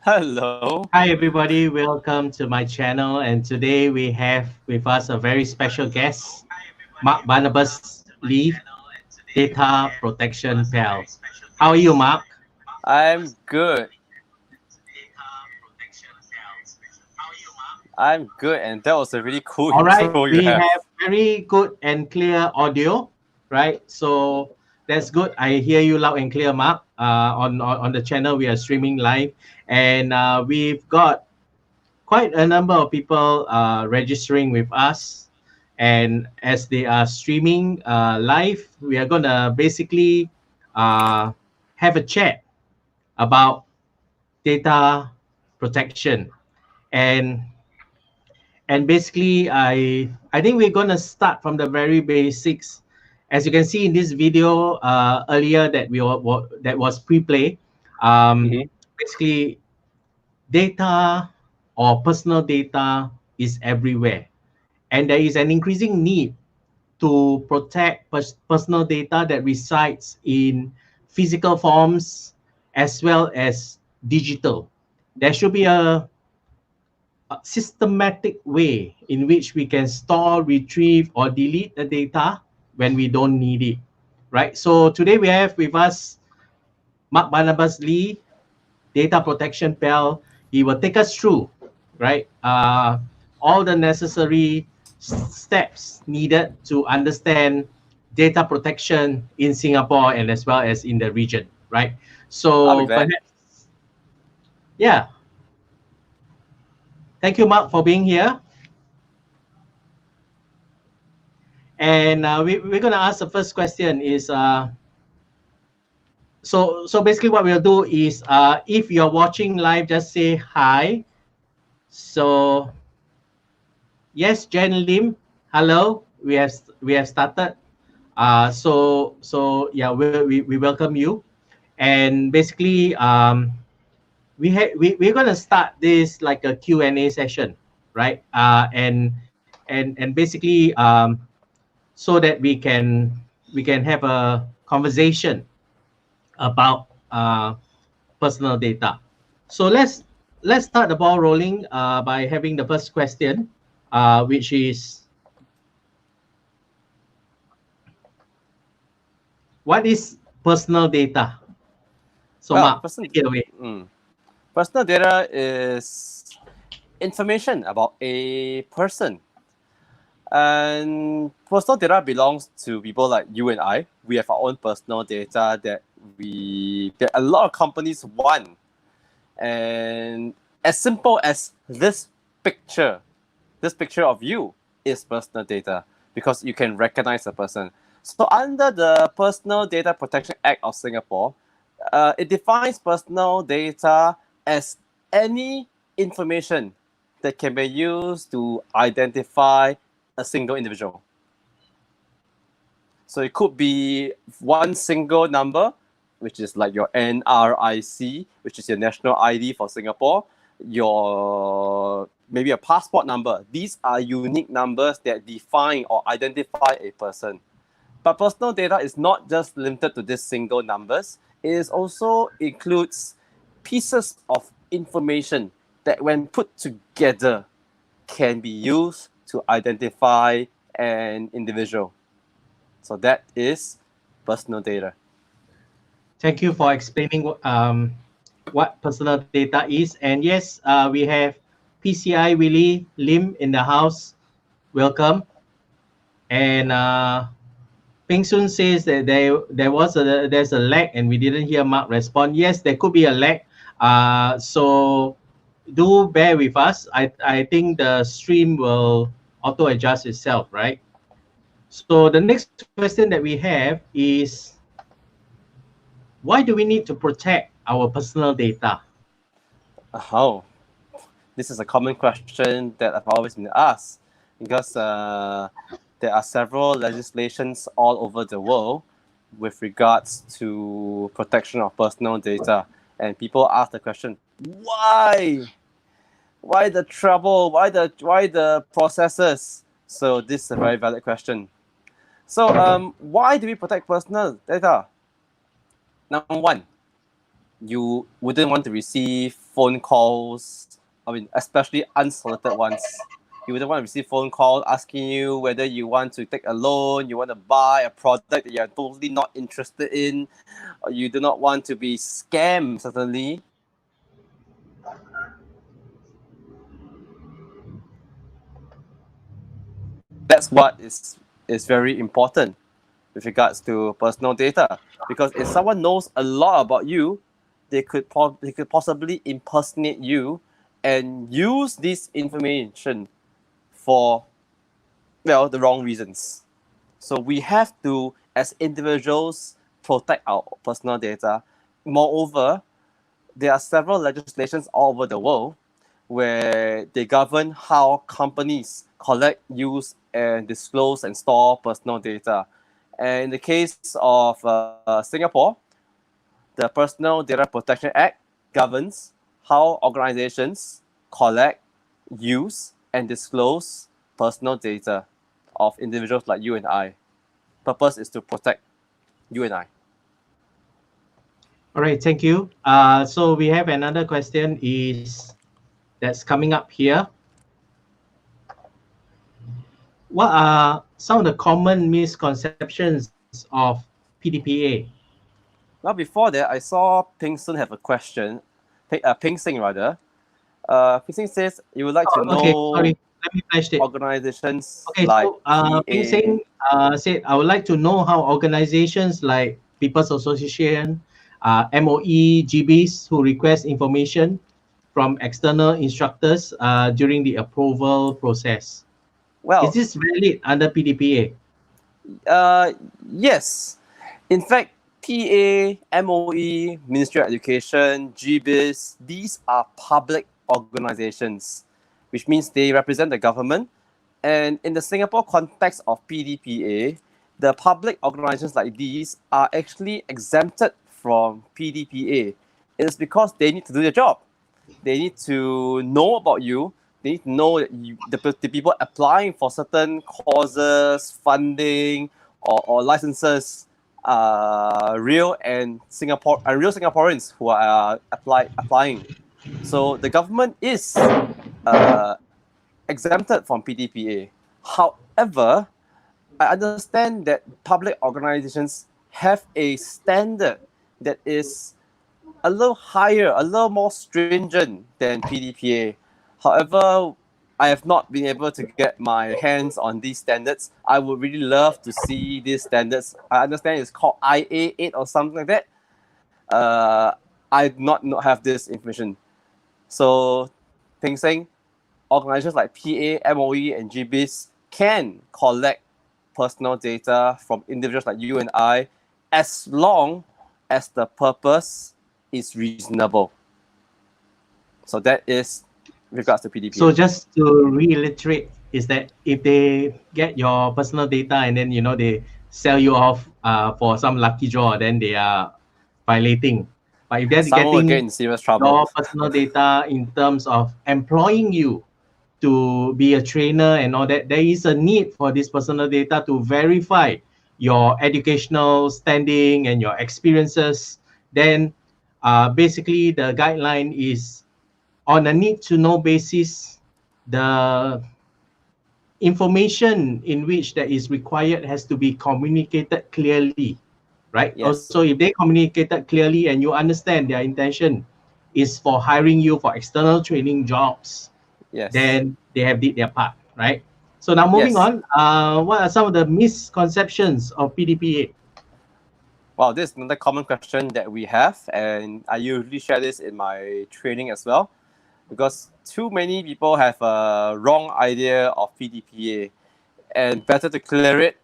Hello. Hi everybody, welcome to my channel, and today we have with us a very special guest, Mark Barnabas Lee, Data Protection Pal. How are you, Mark? I'm good. I'm good, and that was a really cool All right, intro you we have. have very good and clear audio, right? So that's good. I hear you loud and clear, Mark. On the channel, we are streaming live, and we've got quite a number of people registering with us. And as they are streaming live, we are going to basically uh, have a chat about data protection. And basically, I think we're going to start from the very basics. As you can see in this video earlier that was pre-play, um, Mhm. basically data or personal data is everywhere, and there is an increasing need to protect personal data that resides in physical forms as well as digital. There should be a systematic way in which we can store, retrieve, or delete the data when we don't need it, right? So today we have with us Mark Barnabas Lee, Data Protection Pal. He will take us through, right, all the necessary steps needed to understand data protection in Singapore and as well as in the region, right? I'll be So glad. perhaps, yeah. Thank you, Mark, for being here. And we're going to ask the first question is, so basically what we'll do is, if you're watching live, just say hi. So yes, Jen Lim, hello. We have started. So yeah, we welcome you. And basically, we're gonna start this like a Q&A session, right? And basically, so that we can have a conversation about personal data. So let's start the ball rolling by having the first question, which is, what is personal data? So Well, Mark, take it away. mm, personal data is information about a person. And personal data belongs to people like you and I. We have our own personal data that a lot of companies want. And as simple as picture, this picture of you is personal data because you can recognize a person. So under the Personal Data Protection Act of Singapore, it defines personal data as any information that can be used to identify a single individual. So it could be one single number, which is like your NRIC, which is your national ID for Singapore, your maybe a passport number. These are unique numbers that define or identify a person. But personal data is not just limited to these single numbers. It is also includes pieces of information that when put together can be used to identify an individual. So that is personal data. Thank you for explaining what personal data is. And yes, we have PCI Willie Lim in the house. Welcome. And Ping Soon says that there's a lag and we didn't hear Mark respond. Yes, there could be a lag. So do bear with us. I think the stream will auto adjust itself, right? So the next question that we have is, why do we need to protect our personal data? Oh, this is a common question that I've always been asked because there are several legislations all over the world with regards to protection of personal data. And people ask the question, why? Why the trouble? Why the processes? So this is a very valid question. So why do we protect personal data? Number one, you wouldn't want to receive phone calls. I mean, especially unsolicited ones. You wouldn't want to receive phone calls asking you whether you want to take a loan, you want to buy a product that you're totally not interested in, or you do not want to be scammed, certainly. That's what is very important with regards to personal data. Because if someone knows a lot about you, they could possibly impersonate you and use this information for, well, the wrong reasons. So we have to, as individuals, protect our personal data. Moreover, there are several legislations all over the world where they govern how companies collect, use, and disclose and store personal data. And in the case of Singapore, the Personal Data Protection Act governs how organizations collect, use, and disclose personal data of individuals like you and I. Purpose is to protect you and I. All right, thank you. So we have another question that's coming up here. What are some of the common misconceptions of PDPA? Well, before that, I saw Ping Sun have a question. Ping Sing, rather. Ping Sing says you would like to Okay, know sorry. Let me flash it. organizations Okay, like so Ping PA. Sing said, I would like to know how organizations like People's Association, MOE, GBs who request information from external instructors during the approval process. Is Well, this valid under PDPA? yes. In fact, PA, MOE, Ministry of Education, GBIS, these are public organizations, which means they represent the government. And in the Singapore context of PDPA, the public organizations like these are actually exempted from PDPA. It is because they need to do their job. They need to know about you. They need to know that the people applying for certain causes, funding, or licenses are real and real Singaporeans who are applying. So the government is uh, exempted from PDPA. However, I understand that public organizations have a standard that is a little higher, a little more stringent than PDPA. However, I have not been able to get my hands on these standards. I would really love to see these standards. I understand it's called IA 8 or something like that. I do not have this information. So, Ping Seng, organizations like PA, MOE, and GBIS can collect personal data from individuals like you and I as long as the purpose is reasonable. So that is regards to PDPA. So just to reiterate, is that if they get your personal data and then they sell you off for some lucky draw, then they are violating. But if they're Someone will get getting in serious trouble. your personal data in terms of employing you to be a trainer and all that, there is a need for this personal data to verify your educational standing and your experiences. Then basically the guideline is on a need to know basis. The information in which that is required has to be communicated clearly, right? Yes. Also, if they communicated clearly and you understand their intention is for hiring you for external training jobs, Yes. then they have did their part, right? So now moving Yes. on, what are some of the misconceptions of PDPA? Wow, this is another common question that we have, and I usually share this in my training as well, because too many people have a wrong idea of PDPA, and better to clear it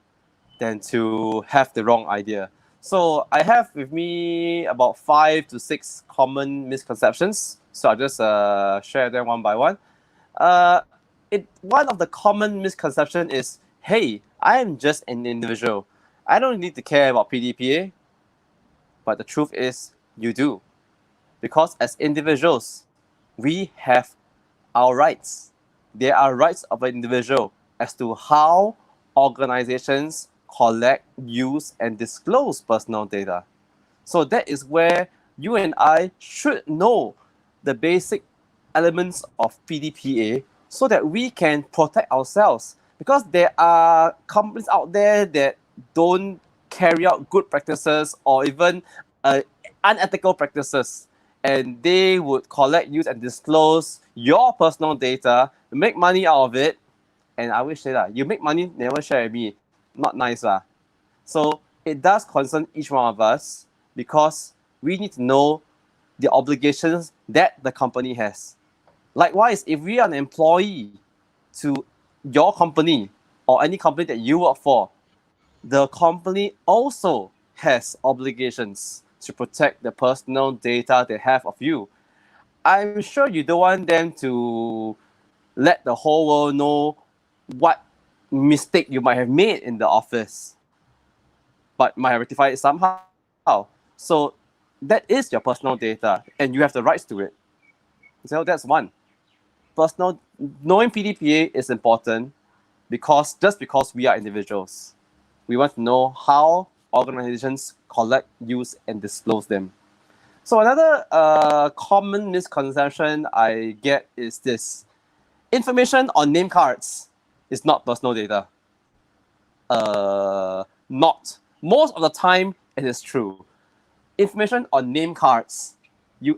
than to have the wrong idea. So I have with me about 5 to 6 common misconceptions. So I'll just share them one by one. One of the common misconceptions is, hey, I am just an individual. I don't need to care about PDPA. But the truth is, you do. Because as individuals, we have our rights. There are rights of an individual as to how organizations collect, use, and disclose personal data. So that is where you and I should know the basic elements of PDPA so that we can protect ourselves. Because there are companies out there that don't carry out good practices or even unethical practices, and they would collect, use, and disclose your personal data, make money out of it. And I wish say that you make money, never share with me. Not nice, lah. So it does concern each one of us because we need to know the obligations that the company has. Likewise, if we are an employee to your company or any company that you work for, the company also has obligations to protect the personal data they have of you. I'm sure you don't want them to let the whole world know what mistake you might have made in the office, but might have rectified it somehow. So that is your personal data, and you have the rights to it. So that's one. Knowing PDPA is important because we are individuals. We want to know how organizations collect, use, and disclose them. So another common misconception I get is this: information on name cards is not personal data. Not. Most of the time, it is true. Information on name cards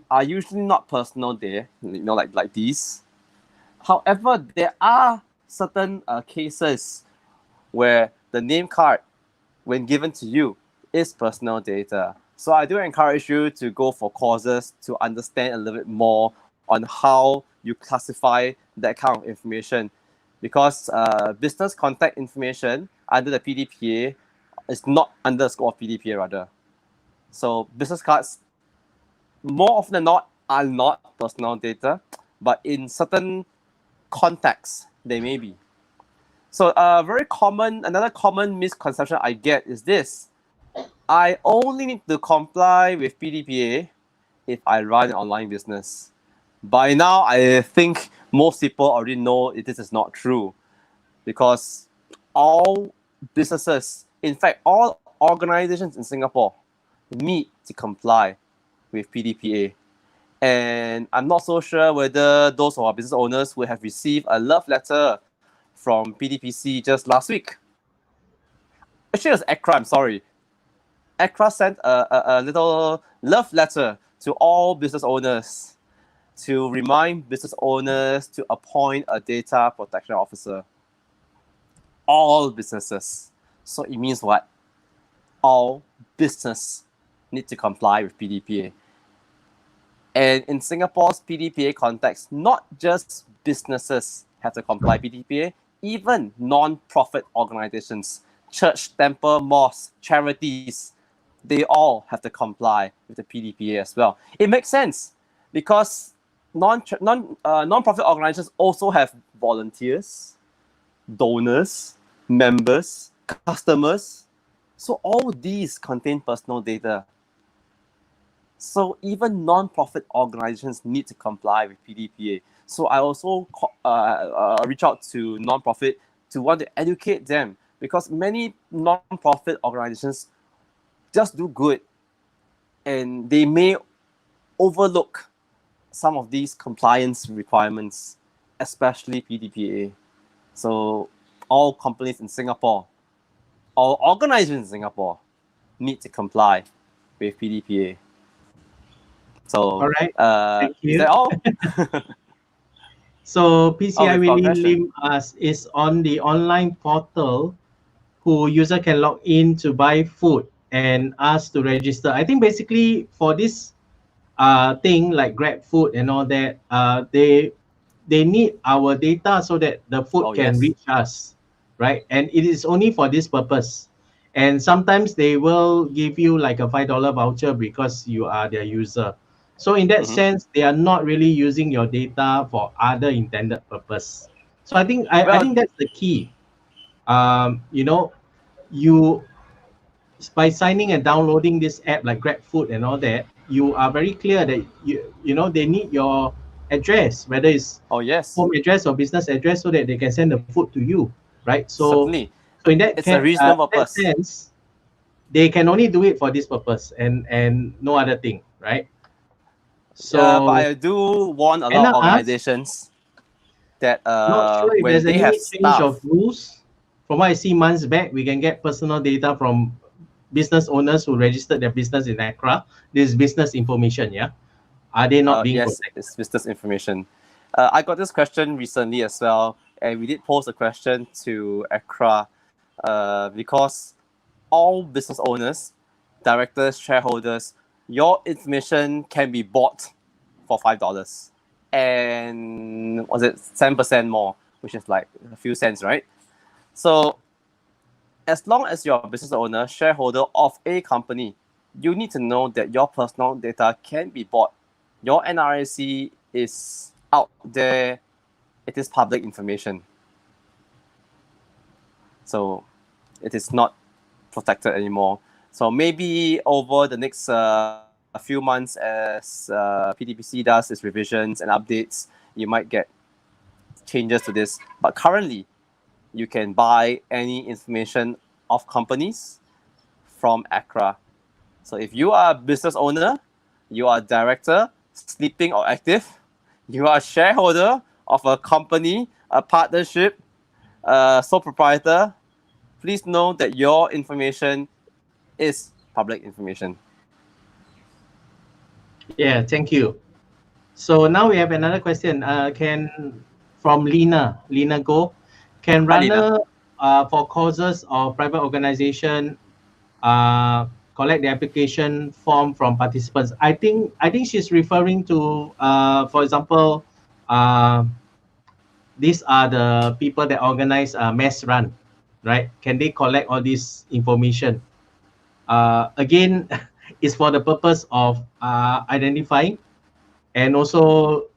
are usually not personal there, like these. However, there are certain cases where the name card, when given to you, is personal data. So I do encourage you to go for courses to understand a little bit more on how you classify that kind of information, because business contact information under the PDPA is not under the scope of PDPA rather. So business cards, more often than not, are not personal data, but in certain contexts, they may be. So another common misconception I get is this: I only need to comply with PDPA if I run an online business. By now, I think most people already know this is not true, because all businesses, in fact, all organizations in Singapore need to comply with PDPA. And I'm not so sure whether those who are business owners will have received a love letter from PDPC just last week. Actually, it was ACRA, I'm sorry. ACRA sent a little love letter to all business owners to remind business owners to appoint a data protection officer. All businesses. So it means what? All business need to comply with PDPA. And in Singapore's PDPA context, not just businesses have to comply with PDPA, even non-profit organizations, church, temple, mosques, charities, they all have to comply with the PDPA as well. It makes sense because non-profit organizations also have volunteers, donors, members, customers. So all these contain personal data. So even non-profit organizations need to comply with PDPA. So I also reach out to non-profit to want to educate them, because many non-profit organizations just do good and they may overlook some of these compliance requirements, especially PDPA. So all companies in Singapore, all organizations in Singapore need to comply with PDPA. So, all right. Thank you. Is that all? So PCI with Willy progression. Lim is on the online portal who user can log in to buy food and ask to register. I think basically for this thing like Grab food and all that, they need our data so that the food can reach us, right? And it is only for this purpose. And sometimes they will give you like a $5 voucher because you are their user. So in that sense, they are not really using your data for other intended purpose. So I think I think that's the key. You by signing and downloading this app like GrabFood and all that, you are very clear that they need your address, whether it's home address or business address, so that they can send the food to you, right? So Certainly. So in that, it's a reasonable that sense, they can only do it for this purpose and no other thing, right? So but I do warn a can lot of I ask? organizations that Not sure if when there's they have any change staff, of rules. From what I see months back, we can get personal data from business owners who registered their business in Accra. This is business information, yeah? Are they not being yes, protected? it's business information. I got this question recently as well, and we did pose a question to Accra because all business owners, directors, shareholders, your information can be bought for $5, and was it 10% more, which is like a few cents, right? So as long as you're a business owner, shareholder of a company, you need to know that your personal data can be bought. Your NRIC is out there, it is public information. So it is not protected anymore. So maybe over the next few months, as PDPC does its revisions and updates, you might get changes to this. But currently, you can buy any information of companies from Accra. So if you are a business owner, you are a director, sleeping or active, you are a shareholder of a company, a partnership, a sole proprietor, please know that your information is public information. Yeah, thank you. So now we have another question. Can from Lina Go, can Hi, Lina. runner for causes or private organization collect the application form from participants? I think she's referring to, for example, these are the people that organize a mass run, right? Can they collect all this information? Again, it's for the purpose of identifying, and also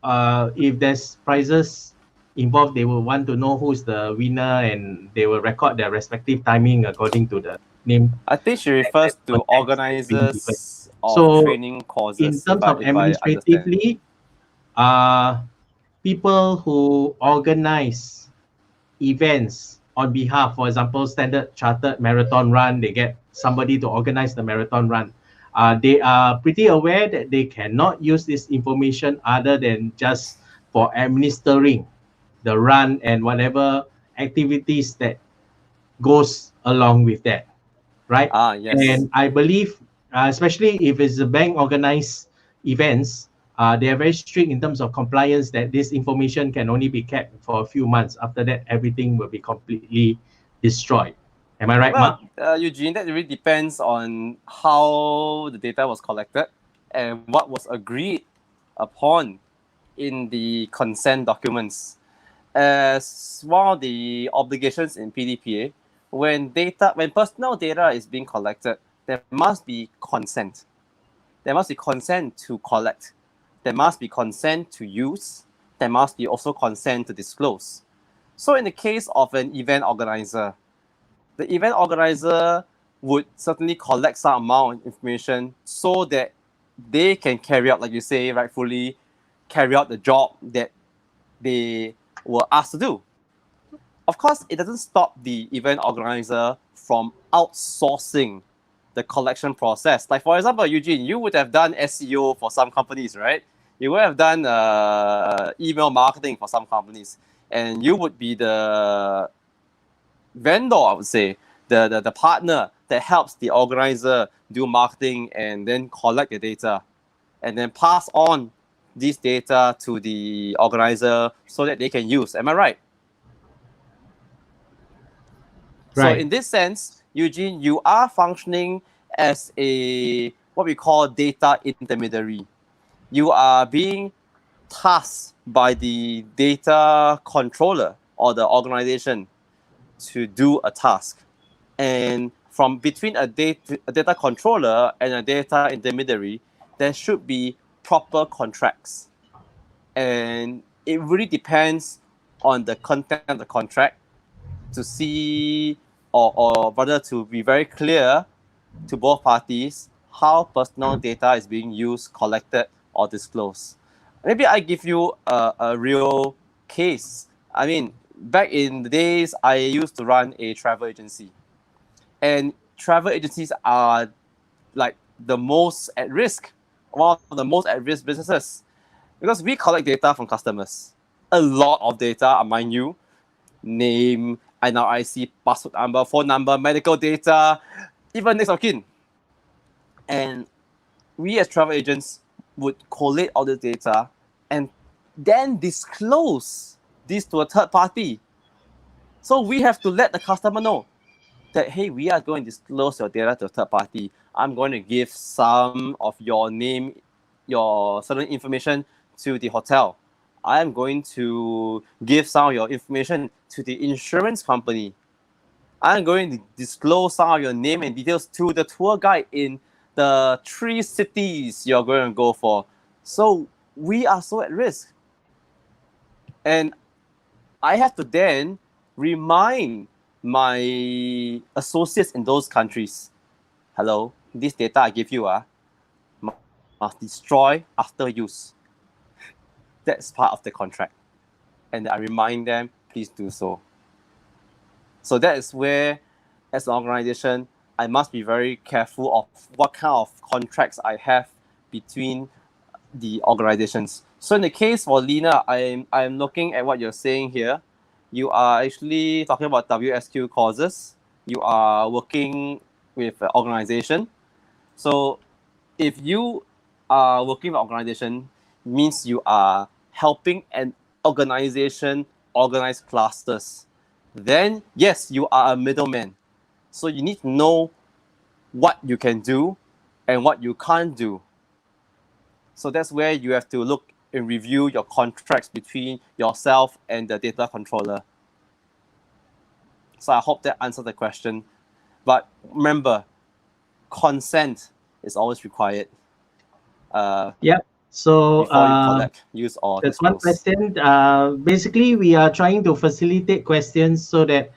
if there's prizes involved, they will want to know who's the winner, and they will record their respective timing according to the name I think she tag refers to context that's being given. organizers of So training in courses, terms of if I understand. administratively, uh, people who organize events on behalf, for example, Standard Chartered Marathon Run, they get somebody to organize the marathon run. They are pretty aware that they cannot use this information other than just for administering the run and whatever activities that goes along with that, right? Yes. And I believe, especially if it's a bank organized events, they are very strict in terms of compliance that this information can only be kept for a few months. After that, everything will be completely destroyed. Am I right, Well, Mark? Eugene, that really depends on how the data was collected and what was agreed upon in the consent documents. As one of the obligations in PDPA, when personal data is being collected, there must be consent. There must be consent to collect. There must be consent to use. There must be also consent to disclose. So in the case of an event organizer, the event organizer would certainly collect some amount of information so that they can carry out, like you say, rightfully, carry out the job that they were asked to do. Of course, it doesn't stop the event organizer from outsourcing the collection process. Like, for example, Eugene, you would have done SEO for some companies, right? You would have done email marketing for some companies, and you would be the vendor, I would say, the partner that helps the organizer do marketing and then collect the data and then pass on this data to the organizer so that they can use. Am I right? So Right. in this sense, Eugene, you are functioning as a what we call data intermediary. You are being tasked by the data controller or the organization to do a task. And from between a data controller and a data intermediary, there should be proper contracts. And it really depends on the content of the contract to see, or rather to be very clear to both parties how personal data is being used, collected, or disclosed. Maybe I give you a real case. I mean, back in the days, I used to run a travel agency, and travel agencies are like the most at risk one of the most at-risk businesses because we collect data from customers. A lot of data, mind you, name, NRIC, password number, phone number, medical data, even next of kin. And we as travel agents would collate all the data and then disclose this to a third party. So we have to let the customer know that, hey, we are going to disclose your data to a third party. I'm going to give some of your name, your certain information to the hotel. I'm going to give some of your information to the insurance company. I'm going to disclose some of your name and details to the tour guide in the 3 cities you're going to go for. So we are so at risk. And I have to then remind my associates in those countries, hello, this data I give you must destroy after use. That's part of the contract. And I remind them, please do so. So that is where, as an organization, I must be very careful of what kind of contracts I have between the organizations. So in the case for Lena, I'm looking at what you're saying here. You are actually talking about WSQ courses. You are working with an organization. So if you are working with an organization, means you are helping an organization organize clusters. Then yes, you are a middleman. So you need to know what you can do and what you can't do. So that's where you have to look and review your contracts between yourself and the data controller. So I hope that answered the question. But remember, consent is always required. Yeah. So before you collect, use, or that's one disclose. question. Basically, we are trying to facilitate questions so that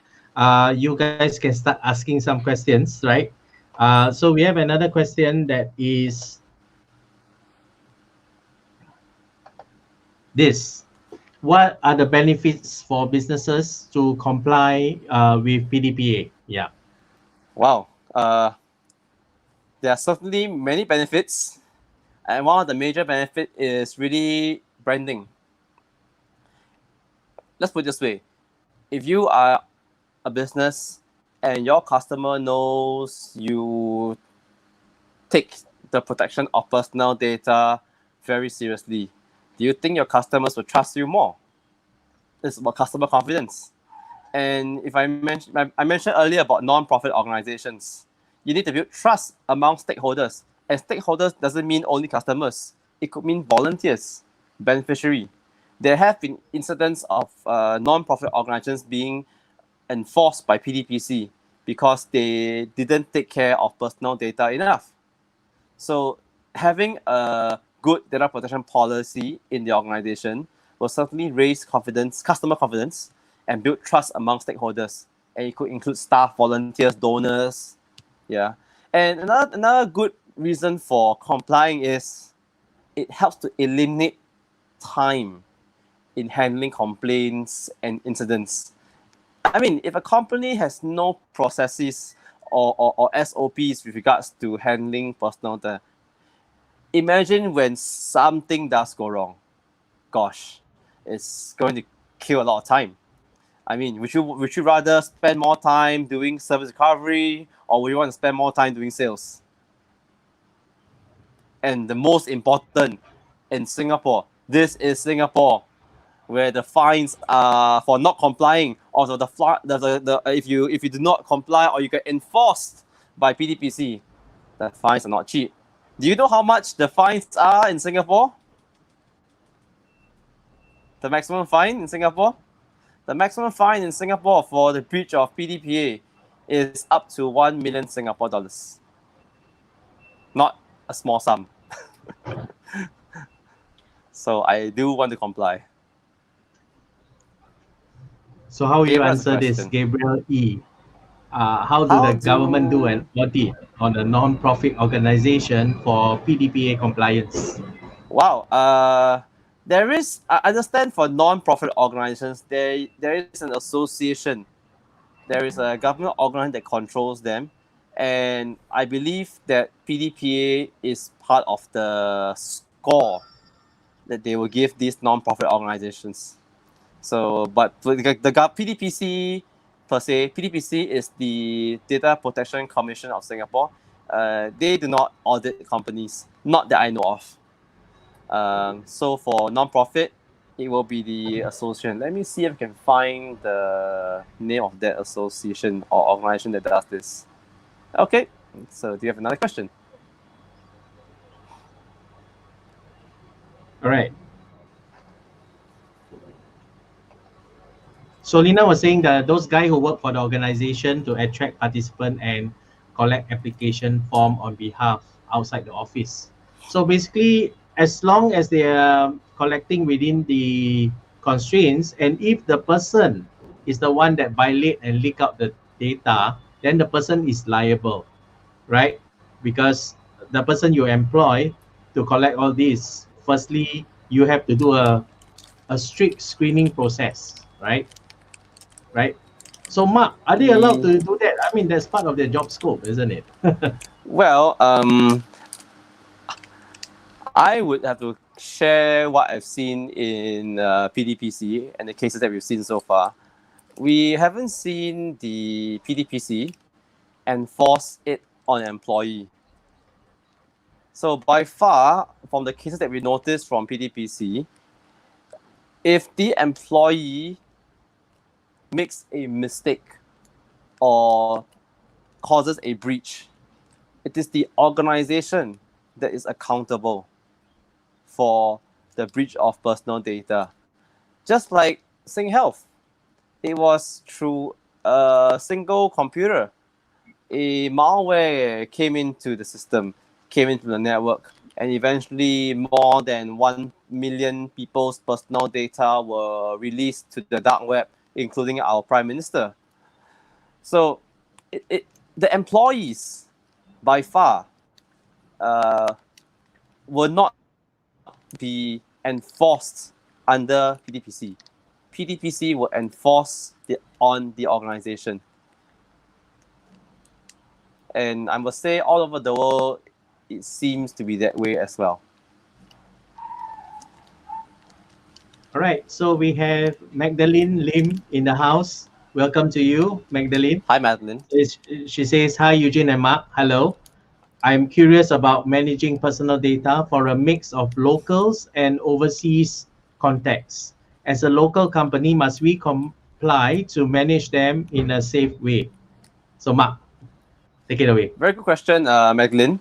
you guys can start asking some questions, right? So we have another question that is this. What are the benefits for businesses to comply with PDPA? Yeah. Wow. There are certainly many benefits. And one of the major benefits is really branding. Let's put it this way. If you are a business and your customer knows you take the protection of personal data very seriously, do you think your customers will trust you more? It's about customer confidence. And if I mentioned earlier about non-profit organizations, you need to build trust among stakeholders. And stakeholders doesn't mean only customers. It could mean volunteers, beneficiary. There have been incidents of non-profit organizations being enforced by PDPC because they didn't take care of personal data enough. So having a good data protection policy in the organization will certainly raise confidence, customer confidence, and build trust among stakeholders. And it could include staff, volunteers, donors. Yeah. And another good reason for complying is it helps to eliminate time in handling complaints and incidents. I mean, if a company has no processes or SOPs with regards to handling personal data, imagine when something does go wrong. Gosh, it's going to kill a lot of time. I mean, would you rather spend more time doing service recovery, or would you want to spend more time doing sales? And the most important, in Singapore, this is Singapore, where the fines are for not complying, or if you do not comply or you get enforced by PDPC, the fines are not cheap. Do you know how much the fines are in Singapore? The maximum fine in Singapore? The maximum fine in Singapore for the breach of PDPA is up to 1 million Singapore dollars. Not a small sum. So I do want to comply. So how will you Gabriel has a answer this, question. Gabriel E? How do the government do an audit on a non-profit organization for PDPA compliance? Wow. There is, I understand for non-profit organizations, there is an association. There is a government organization that controls them. And I believe that PDPA is part of the score that they will give these non-profit organizations. So, but the PDPC per se, PDPC is the Data Protection Commission of Singapore. They do not audit companies, not that I know of. So for non-profit, it will be the association. Let me see if I can find the name of that association or organization that does this. Okay, so do you have another question? All right. So Lina was saying that those guys who work for the organization to attract participants and collect application form on behalf outside the office. So basically, as long as they are collecting within the constraints, and if the person is the one that violate and leak out the data, then the person is liable, right? Because the person you employ to collect all this, firstly, you have to do a strict screening process, right? Right? So, Mark, are they allowed to do that? I mean, that's part of their job scope, isn't it? Well, I would have to share what I've seen in PDPC and the cases that we've seen so far. We haven't seen the PDPC enforce it on an employee. So by far, from the cases that we noticed from PDPC, if the employee makes a mistake or causes a breach, it is the organization that is accountable for the breach of personal data. Just like SingHealth, it was through a single computer. A malware came into the system, came into the network, and eventually more than 1 million people's personal data were released to the dark web, including our Prime Minister. So the employees, by far, will not be enforced under PDPC. PDPC will enforce on the organization. And I must say, all over the world, it seems to be that way as well. All right, so we have Magdalene Lim in the house. Welcome to you, Magdalene. Hi, Madeline. She says, hi, Eugene and Mark. Hello. I'm curious about managing personal data for a mix of locals and overseas contexts. As a local company, must we comply to manage them in a safe way? So, Mark, take it away. Very good question, Madeline.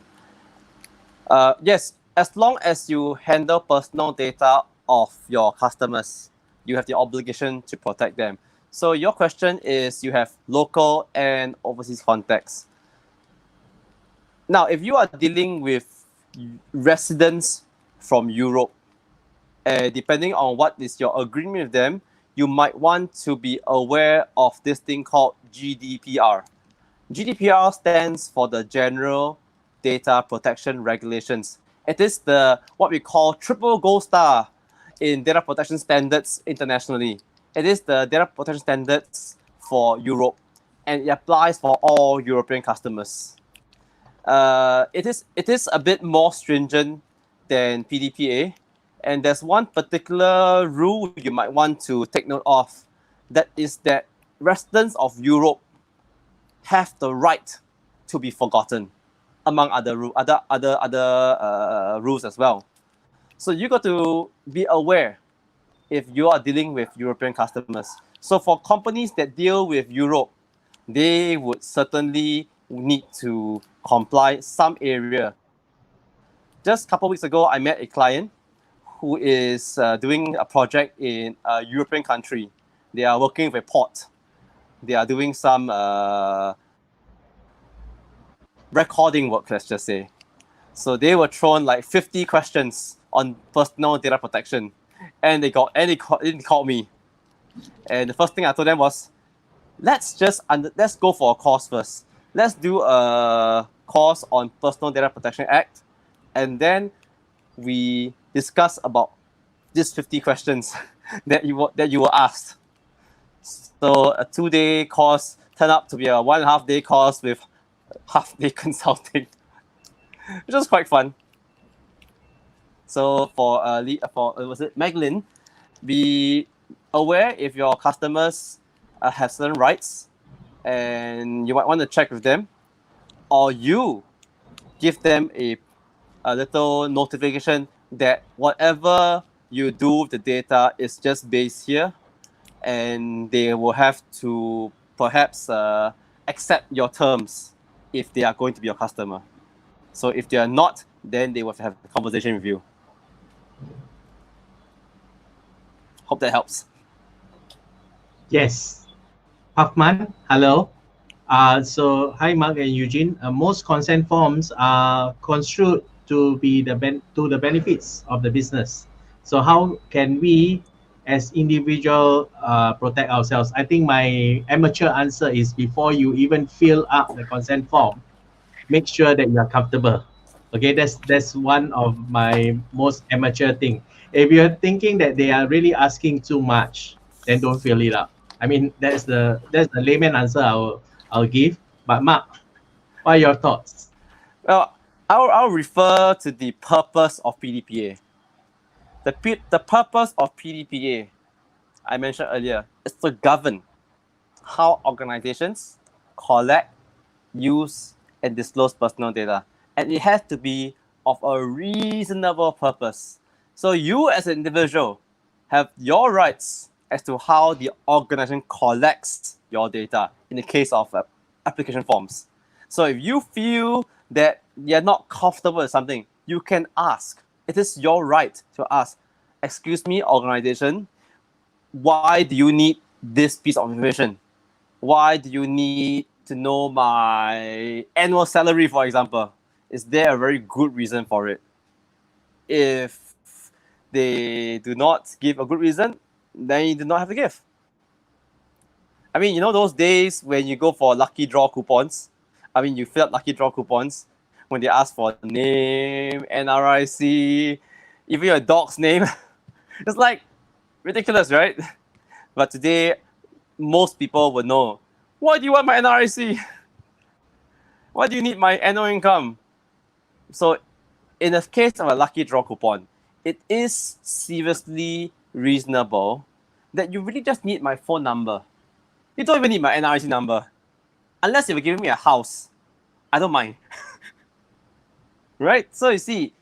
Yes, as long as you handle personal data of your customers, you have the obligation to protect them. So your question is, you have local and overseas context. Now, if you are dealing with residents from Europe, depending on what is your agreement with them, you might want to be aware of this thing called GDPR. GDPR stands for the General Data Protection Regulations. It is the what we call triple gold star in data protection standards internationally. It is the data protection standards for Europe, and it applies for all European customers. It is a bit more stringent than PDPA, and there's one particular rule you might want to take note of. That is that residents of Europe have the right to be forgotten, among other rules as well. So you got to be aware if you are dealing with European customers. So for companies that deal with Europe, they would certainly need to comply some area. Just a couple of weeks ago, I met a client who is doing a project in a European country. They are working with a port. They are doing some recording work, let's just say. So they were thrown like 50 questions on personal data protection, and they called me. And the first thing I told them was, let's go for a course first. Let's do a course on Personal Data Protection Act, and then we discuss about these 50 questions that you were asked. So a 2-day course turned out to be a 1.5-day course with half-day consulting, which was quite fun. So for was it Maglin, be aware if your customers have certain rights and you might want to check with them, or you give them a little notification that whatever you do with the data is just based here, and they will have to perhaps accept your terms if they are going to be your customer. So if they are not, then they will have a conversation with you. Hope that helps. Yes. Huffman, hello. So hi Mark and Eugene. Most consent forms are construed to be the benefits of the business. So how can we as individual protect ourselves? I think my amateur answer is before you even fill up the consent form, make sure that you are comfortable. Okay, that's one of my most amateur thing. If you're thinking that they are really asking too much, then don't fill it up. I mean, that's the layman answer I'll give. But Mark, what are your thoughts? Well, I'll refer to the purpose of PDPA. The purpose of PDPA, I mentioned earlier, is to govern how organizations collect, use, and disclose personal data. And it has to be of a reasonable purpose. So you as an individual have your rights as to how the organization collects your data in the case of application forms. So if you feel that you're not comfortable with something, you can ask. It is your right to ask, excuse me, organization, why do you need this piece of information? Why do you need to know my annual salary, for example? Is there a very good reason for it? If they do not give a good reason, then you do not have to give. I mean, you know those days when you go for lucky draw coupons? I mean, you fill up lucky draw coupons when they ask for name, NRIC, even your dog's name. It's like ridiculous, right? But today, most people would know, why do you want my NRIC? Why do you need my annual income? So in the case of a lucky draw coupon, it is seriously reasonable that you really just need my phone number. You don't even need my NRIC number. Unless you're giving me a house, I don't mind. Right? So you see,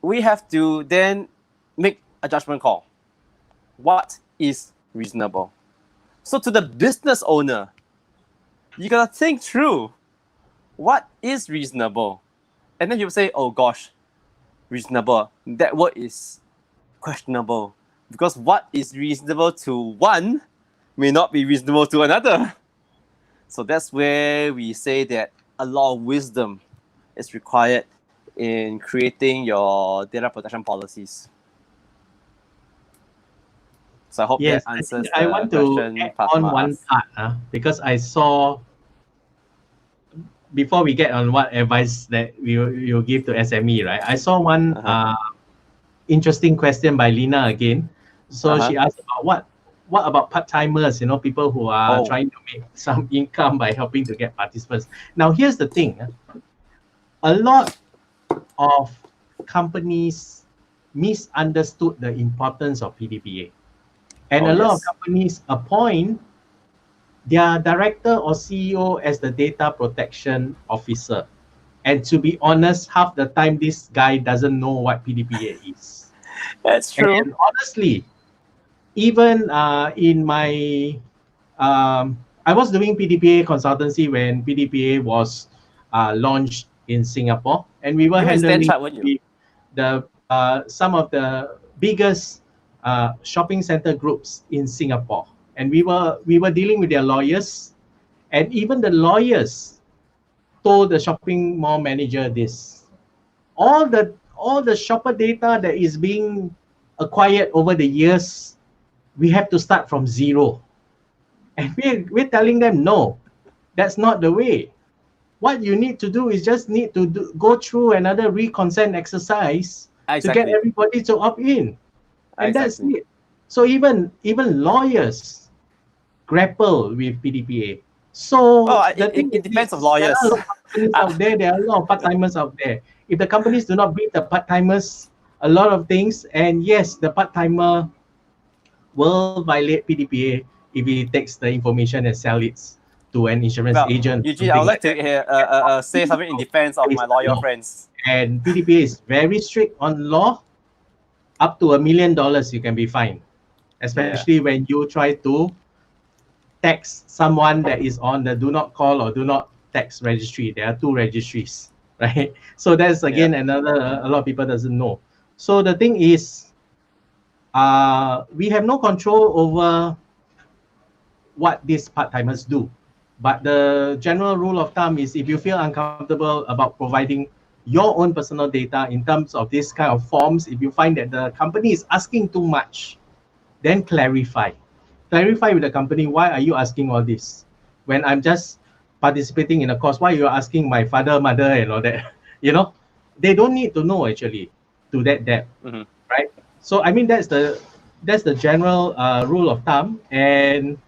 we have to then make a judgment call. What is reasonable? So to the business owner, you gotta think through what is reasonable. And then you say, oh gosh, reasonable. That word is questionable. Because what is reasonable to one may not be reasonable to another. So that's where we say that a lot of wisdom is required in creating your data protection policies. So I hope Yes, that answers I the want to question add Pasma on one asked. part because I saw before we get on what advice that you give to SME, right? I saw one interesting question by Lina again. So she asked about what about part-timers, people who are trying to make some income by helping to get participants. Now, here's the thing. A lot of companies misunderstood the importance of PDPA. And a lot of companies appoint their director or CEO as the data protection officer. And to be honest, half the time this guy doesn't know what PDPA is. That's true. And honestly, even in my, I was doing PDPA consultancy when PDPA was launched in Singapore, and we were handling the some of the biggest shopping center groups in Singapore, and we were dealing with their lawyers, and even the lawyers told the shopping mall manager this: all the shopper data that is being acquired over the years, we have to start from zero. And we're telling them, no, that's not the way. What you need to do is just need to go through another re-consent exercise to get everybody to opt in. And that's it. So even lawyers grapple with PDPA. So Well, the thing it is depends on this, there lawyers. are a lot of companies out there, there are a lot of part-timers out there. If the companies do not brief the part-timers a lot of things, and yes, the part-timer will violate PDPA if he takes the information and sell it to an insurance Well, agent, Eugene, I something would like like to that. And say companies something in will defense of face my the lawyer law. friends. And PDPA is very strict on law. Up to $1 million you can be fined, Yeah. especially when you try to text someone that is on the do not call or do not text registry. There are two registries, right? So that's Yeah. again another a lot of people doesn't know. So the thing is, we have no control over what these part-timers do. But the general rule of thumb is if you feel uncomfortable about providing your own personal data in terms of this kind of forms, if you find that the company is asking too much, then clarify. Clarify with the company, why are you asking all this? When I'm just participating in a course, why are you asking my father, mother, and all that? You know, they don't need to know actually to that depth, Mm-hmm. right? So I mean that's the general rule of thumb. And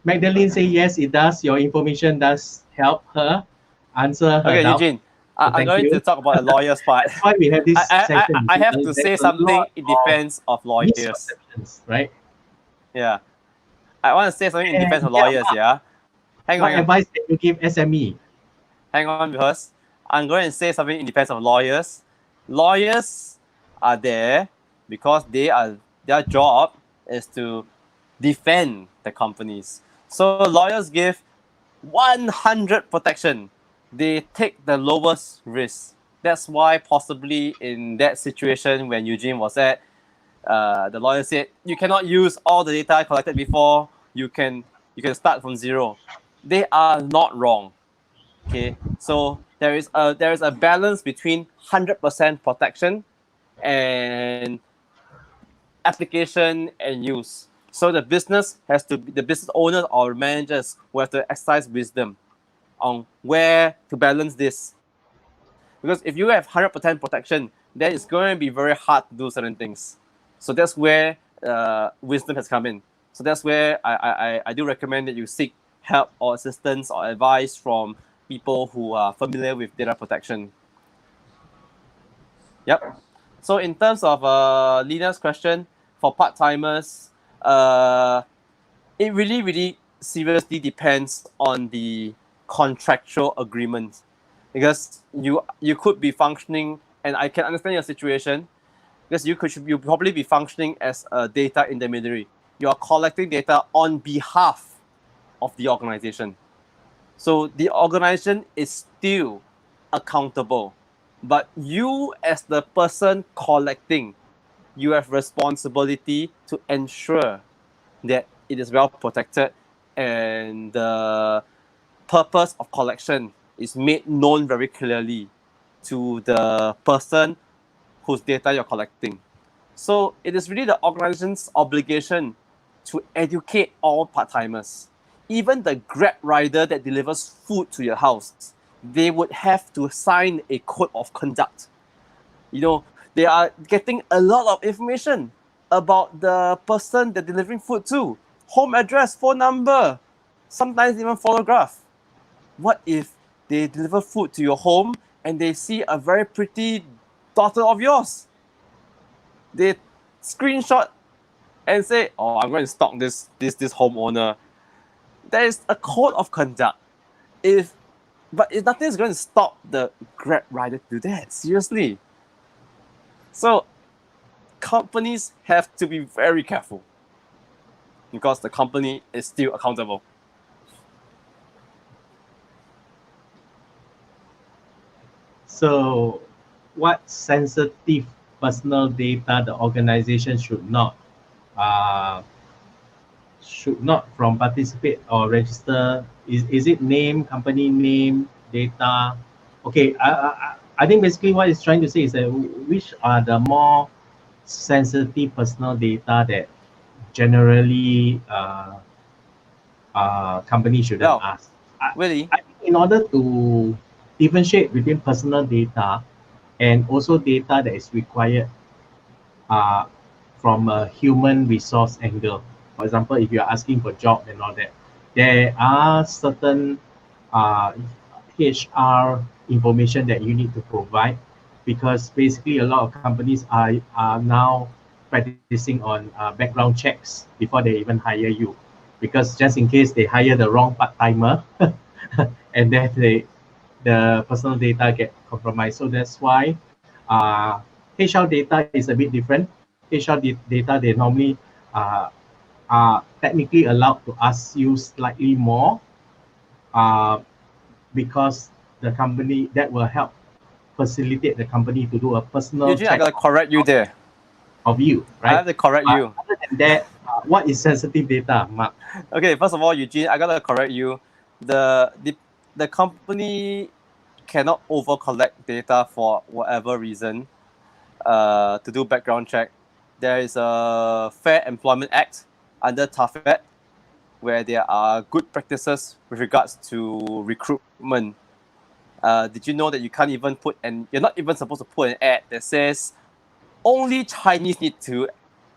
Magdalene say yes, it does. Your information does help her answer her Okay, doubt. Eugene, So I'm thank going to you. talk about the lawyer's part. That's why we have this session. I have Because to there's say a something lot in of defense of lawyers. misconceptions, right? Yeah. I want to say something in defense And of yeah, lawyers, yeah? Hang what on, advice can you give SME? hang on, because I'm going to say something in defense of lawyers. Lawyers are there because their job is to defend the companies. So lawyers give 100 protection. They take the lowest risk. That's why possibly in that situation when Eugene was at, the lawyer said you cannot use all the data collected before. You can start from zero. They are not wrong. Okay, so there is a balance between 100% protection and application and use. So the business owners or managers will have to exercise wisdom on where to balance this. Because if you have 100% protection, then it's going to be very hard to do certain things. So that's where wisdom has come in. So that's where I do recommend that you seek help or assistance or advice from people who are familiar with data protection. Yep. So in terms of Lina's question for part timers, it really, really seriously depends on the contractual agreement, because you could be functioning, and I can understand your situation, because you probably be functioning as a data intermediary. You are collecting data on behalf of the organization. So the organization is still accountable, but you as the person collecting, you have responsibility to ensure that it is well protected and the purpose of collection is made known very clearly to the person whose data you're collecting. So it is really the organization's obligation to educate all part-timers. Even the Grab rider that delivers food to your house, they would have to sign a code of conduct. They are getting a lot of information about the person they're delivering food to. Home address, phone number, sometimes even photograph. What if they deliver food to your home and they see a very pretty daughter of yours? They screenshot and say, "Oh, I'm going to stalk this homeowner." There is a code of conduct. But nothing is going to stop the Grab rider to do that. Seriously. So companies have to be very careful because the company is still accountable. So what sensitive personal data the organization uh, should not from participate or register? Is it name, company name, data? Okay, I think basically what it's trying to say is that which are the more sensitive personal data that generally companies shouldn't Well, ask. I, really, I think in order to differentiate between personal data and also data that is required uh, from a human resource angle. For example, if you're asking for job and all that, there are certain HR information that you need to provide, because basically a lot of companies are now practicing on background checks before they even hire you, because just in case they hire the wrong part-timer and then the personal data get compromised. So that's why HR data is a bit different. Data, they normally uh, are technically allowed to ask you slightly more, uh, because the company that will help facilitate the company to do a personal Eugene, I check gotta correct you there. of you, I right? have to correct you. Other than that, what is sensitive data, Mark? Okay, first of all, Eugene, I gotta correct you. The company cannot over collect data for whatever reason. To do background check, there is a Fair Employment Act under TAFED where there are good practices with regards to recruitment. Did you know that you can't even put, and you're not even supposed to put an ad that says only Chinese need to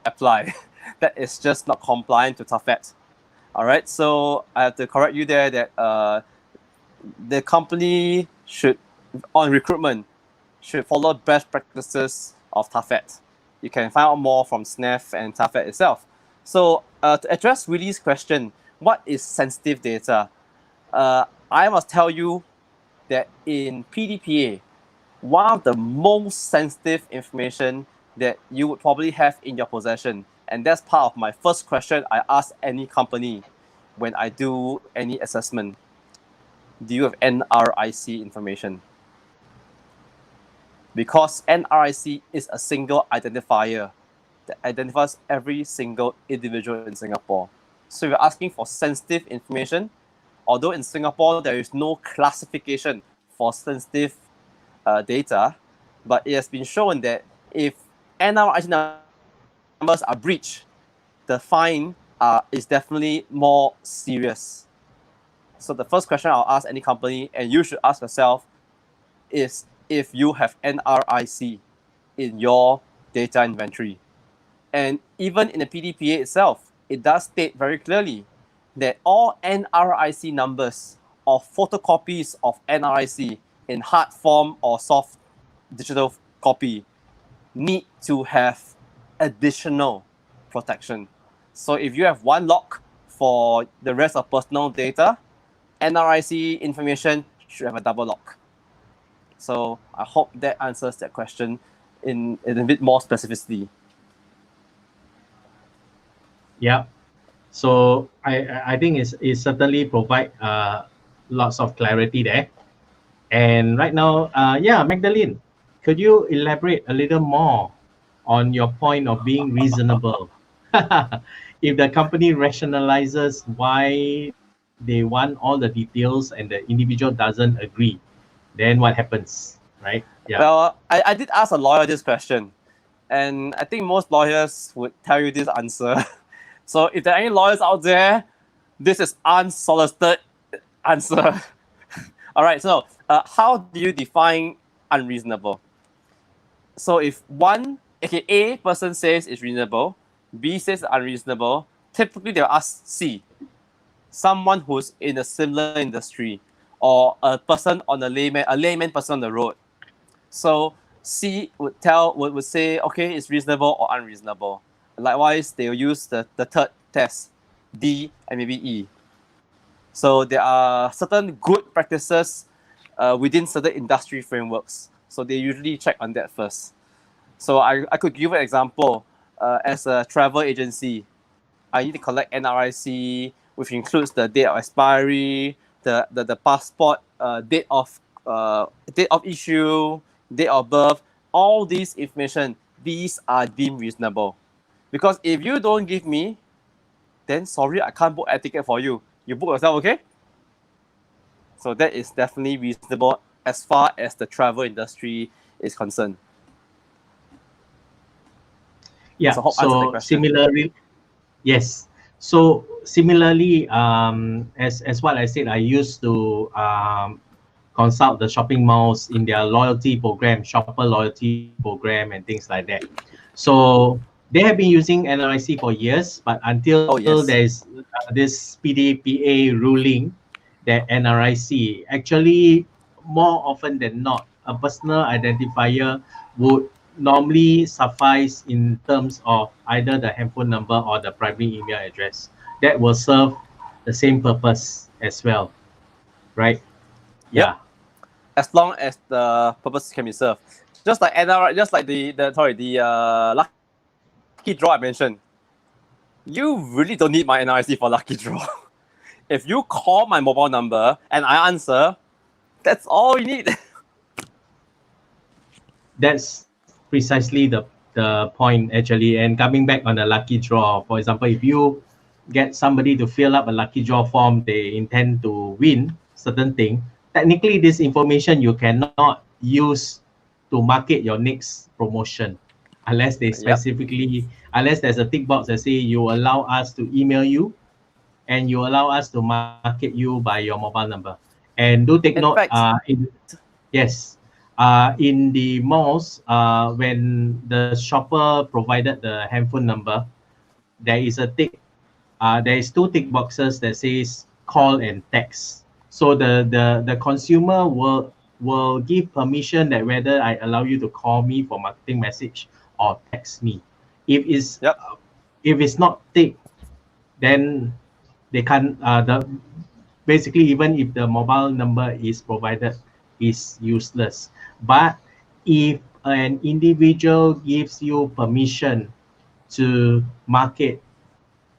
apply? That is just not compliant to TAFED. All right, so I have to correct you there that the company should, on recruitment, should follow best practices of TAFED. You can find out more from SNEF and TAFED itself. So to address Willy's question, what is sensitive data? I must tell you that in PDPA, one of the most sensitive information that you would probably have in your possession, and that's part of my first question I ask any company when I do any assessment. Do you have NRIC information? Because NRIC is a single identifier that identifies every single individual in Singapore. So if you're asking for sensitive information, although in Singapore there is no classification for sensitive data, but it has been shown that if NRIC numbers are breached, the fine is definitely more serious. So the first question I'll ask any company, and you should ask yourself, is if you have NRIC in your data inventory. And even in the PDPA itself, it does state very clearly that all NRIC numbers or photocopies of NRIC in hard form or soft digital copy need to have additional protection. So if you have one lock for the rest of personal data, NRIC information should have a double lock. So I hope that answers that question in a bit more specificity. Yeah. So I think it certainly provide lots of clarity there. And right now, yeah, Magdalene, could you elaborate a little more on your point of being reasonable? If the company rationalizes why they want all the details and the individual doesn't agree, then what happens, right? Yeah. Well, I did ask a lawyer this question, and I think most lawyers would tell you this answer. So if there are any lawyers out there, this is unsolicited answer. All right, so how do you define unreasonable? So if A person says it's reasonable, B says it's unreasonable, typically they'll ask C, someone who's in a similar industry, or a person on a layman person on the road. So C would say, okay, it's reasonable or unreasonable. Likewise, they'll use the third test, D and maybe E. So there are certain good practices within certain industry frameworks. So they usually check on that first. So I could give an example. As a travel agency, I need to collect NRIC, which includes the date of expiry, the passport, date of issue, date of birth. All these information, these are deemed reasonable. Because if you don't give me, then sorry, I can't book a ticket for you. You book yourself, okay? So that is definitely reasonable as far as the travel industry is concerned. Yeah. So hope answered the So question. similarly, yes. So similarly, as what I said, I used to consult the shopping malls in their loyalty program, shopper loyalty program, and things like that. So They have been using NRIC for years, but until Oh yes. there's this PDPA ruling that NRIC actually, more often than not, a personal identifier would normally suffice in terms of either the handphone number or the primary email address. That will serve the same purpose as well, right? Yep. Yeah. As long as the purpose can be served. Just like NR, just like the lucky draw I mentioned. You really don't need my NRIC for lucky draw. If you call my mobile number and I answer, that's all you need. That's precisely the point actually. And coming back on the lucky draw, for example, if you get somebody to fill up a lucky draw form, they intend to win certain thing. Technically, this information you cannot use to market your next promotion unless they Yep. specifically, unless there's a tick box that say you allow us to email you and you allow us to market you by your mobile number. And do take In note, fact, yes, in the malls, when the shopper provided the handphone number, there is a tick. There is two tick boxes that says call and text. So the consumer will give permission that whether I allow you to call me for marketing message or text me. If it's yep. if it's not tick, then they can't. The basically even if the mobile number is provided is useless. But if an individual gives you permission to market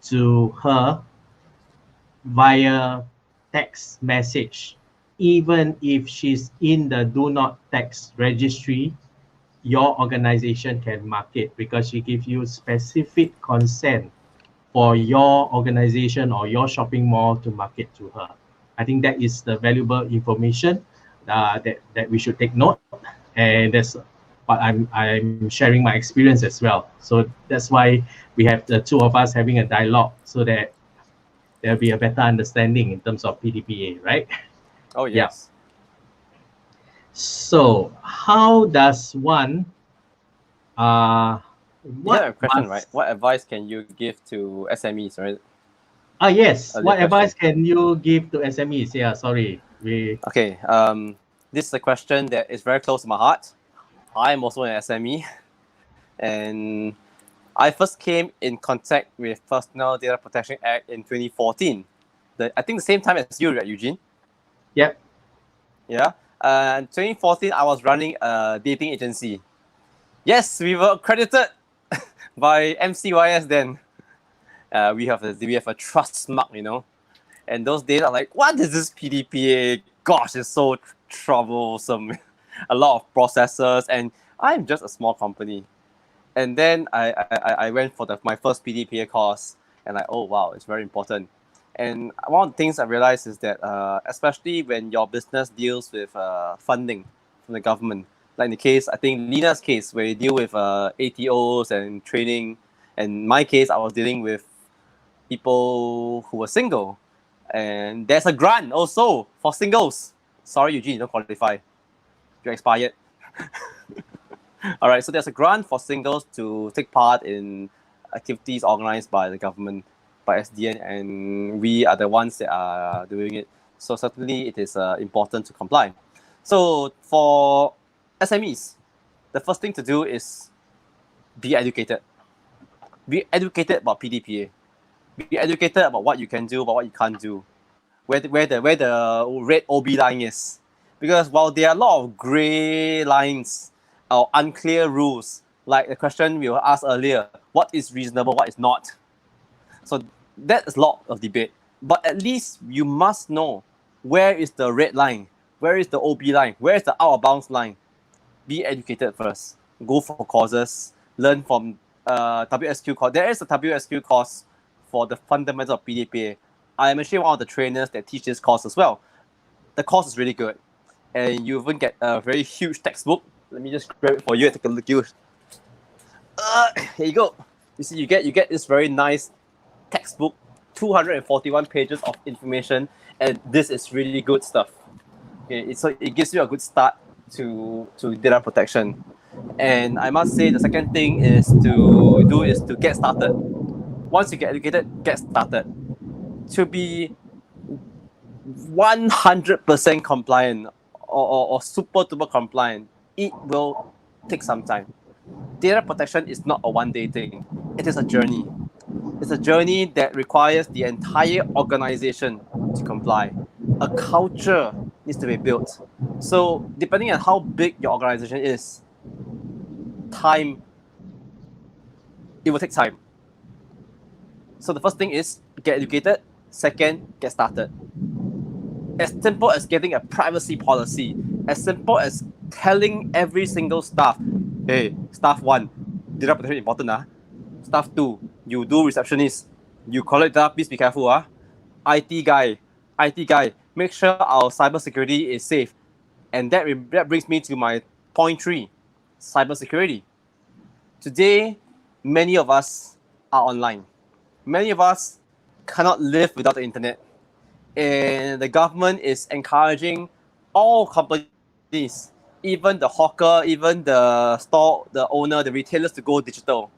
to her via text message, even if she's in the do not text registry, your organization can market because she gives you specific consent for your organization or your shopping mall to market to her. I think that is the valuable information that we should take note, and that's what I'm sharing my experience as well. So that's why we have the two of us having a dialogue so that there'll be a better understanding in terms of PDPA, right? Oh Yeah. yes. So how does one You have what a question, right? must What advice can you give to SMEs, right? yes, Earlier what question. advice can you give to SMEs? Yeah, sorry. We Okay. This is a question that is very close to my heart. I'm also an SME, and I first came in contact with Personal Data Protection Act in 2014. I think the same time as you, right, Eugene? Yep. Yeah. In 2014, I was running a dating agency. Yes, we were accredited by MCYS then. We have a trust mark, And those days are like, what is this PDPA? Gosh, it's so troublesome. A lot of processes, and I'm just a small company. And then I went for my first PDPA course, and like, oh wow, it's very important. And one of the things I realized is that, especially when your business deals with funding from the government, like in the case, I think Lina's case, where you deal with ATOs and training, and in my case, I was dealing with people who were single. And there's a grant also for singles. Sorry, Eugene, you don't qualify. You're expired. All right, so there's a grant for singles to take part in activities organized by the government, by SDN, and we are the ones that are doing it. So certainly it is important to comply. So for SMEs, the first thing to do is be educated. Be educated about PDPA. Be educated about what you can do, about what you can't do, where the red OB line is. Because while there are a lot of gray lines or unclear rules, like the question we were asked earlier, what is reasonable, what is not? So that is a lot of debate. But at least you must know where is the red line, where is the OB line, where is the out of bounds line. Be educated first. Go for courses, learn from WSQ course. There is a WSQ course for the fundamentals of PDPA. I am actually one of the trainers that teach this course as well. The course is really good, and you even get a very huge textbook. Let me just grab it for you and take a look. Here you go. You see, you get this very nice textbook, 241 pages of information, and this is really good stuff. Okay, so it gives you a good start to data protection. And I must say the second thing is to get started. Once you get educated, get started. To be 100% compliant or super duper compliant, it will take some time. Data protection is not a one day thing, it is a journey. It's a journey that requires the entire organization to comply. A culture needs to be built. So, depending on how big your organization is, time, it will take time. So, the first thing is get educated, second, get started. As simple as getting a privacy policy, as simple as telling every single staff, hey, staff one, data protection important. Staff two, you do receptionist, you collect data, please be careful. IT guy, IT guy, make sure our cybersecurity is safe. And that brings me to my point three, cybersecurity. Today, many of us are online. Many of us cannot live without the internet. And the government is encouraging all companies, even the hawker, even the store, the owner, the retailers to go digital.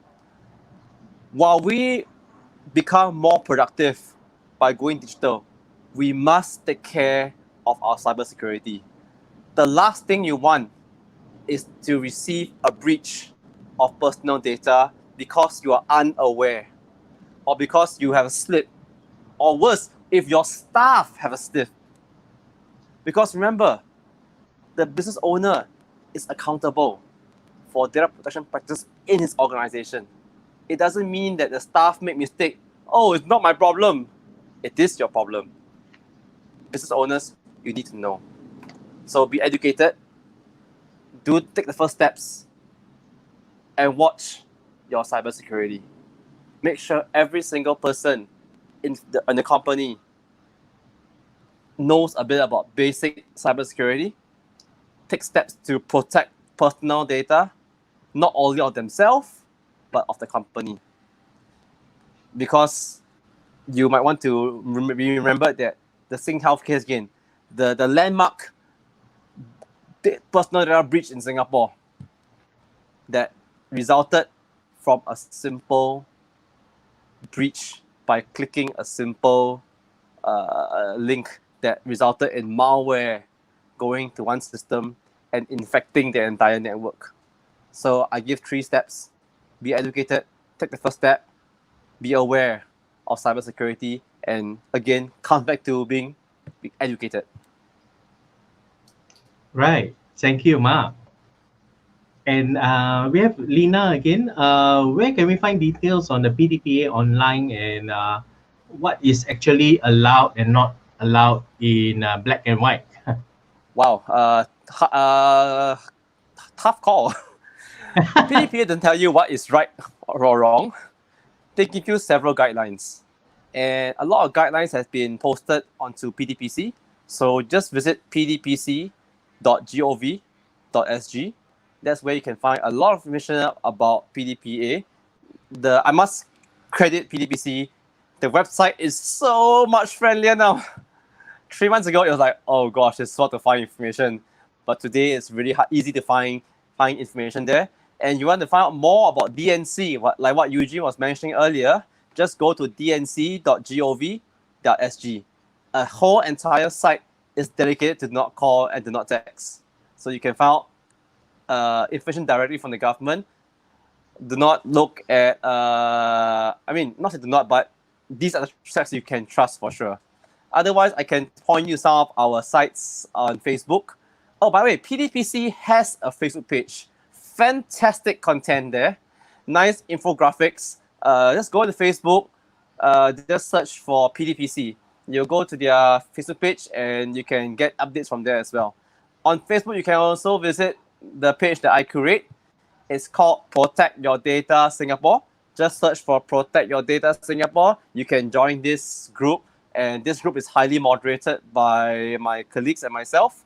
While we become more productive by going digital, we must take care of our cybersecurity. The last thing you want is to receive a breach of personal data because you are unaware or because you have a slip, or worse, if your staff have a slip. Because remember, the business owner is accountable for data protection practice in his organization. It doesn't mean that the staff make mistake. Oh, it's not my problem. It is your problem. Business owners, you need to know. So be educated. Do take the first steps and watch your cybersecurity. Make sure every single person in the company knows a bit about basic cybersecurity. Take steps to protect personal data, not only of themselves, but of the company. Because you might want to remember that the Sing Health case again, the landmark personal data breach in Singapore that resulted from a simple breach by clicking a simple link that resulted in malware going to one system and infecting the entire network. So I give 3 steps. Be educated, take the first step, be aware of cybersecurity, and again, comes back to being educated. Right. Thank you, Mark. And we have Lina again. Where can we find details on the PDPA online and what is actually allowed and not allowed in black and white? Wow, tough call. PDPA doesn't tell you what is right or wrong. They give you several guidelines. And a lot of guidelines have been posted onto PDPC. So just visit pdpc.gov.sg. That's where you can find a lot of information about PDPA. I must credit PDPC. The website is so much friendlier now. 3 months ago, it was like, oh gosh, it's hard to find information. But today, it's really easy to find information there. And you want to find out more about DNC, like what Eugene was mentioning earlier, just go to dnc.gov.sg. A whole entire site is dedicated to not call and do not text. So you can find information directly from the government. Do not look at, not to do not, but these are the sites you can trust for sure. Otherwise, I can point you some of our sites on Facebook. Oh, by the way, PDPC has a Facebook page. Fantastic content there. Nice infographics. Just go to Facebook. Just search for PDPC. You'll go to their Facebook page and you can get updates from there as well. On Facebook, you can also visit the page that I curate. It's called Protect Your Data Singapore. Just search for Protect Your Data Singapore. You can join this group. And this group is highly moderated by my colleagues and myself.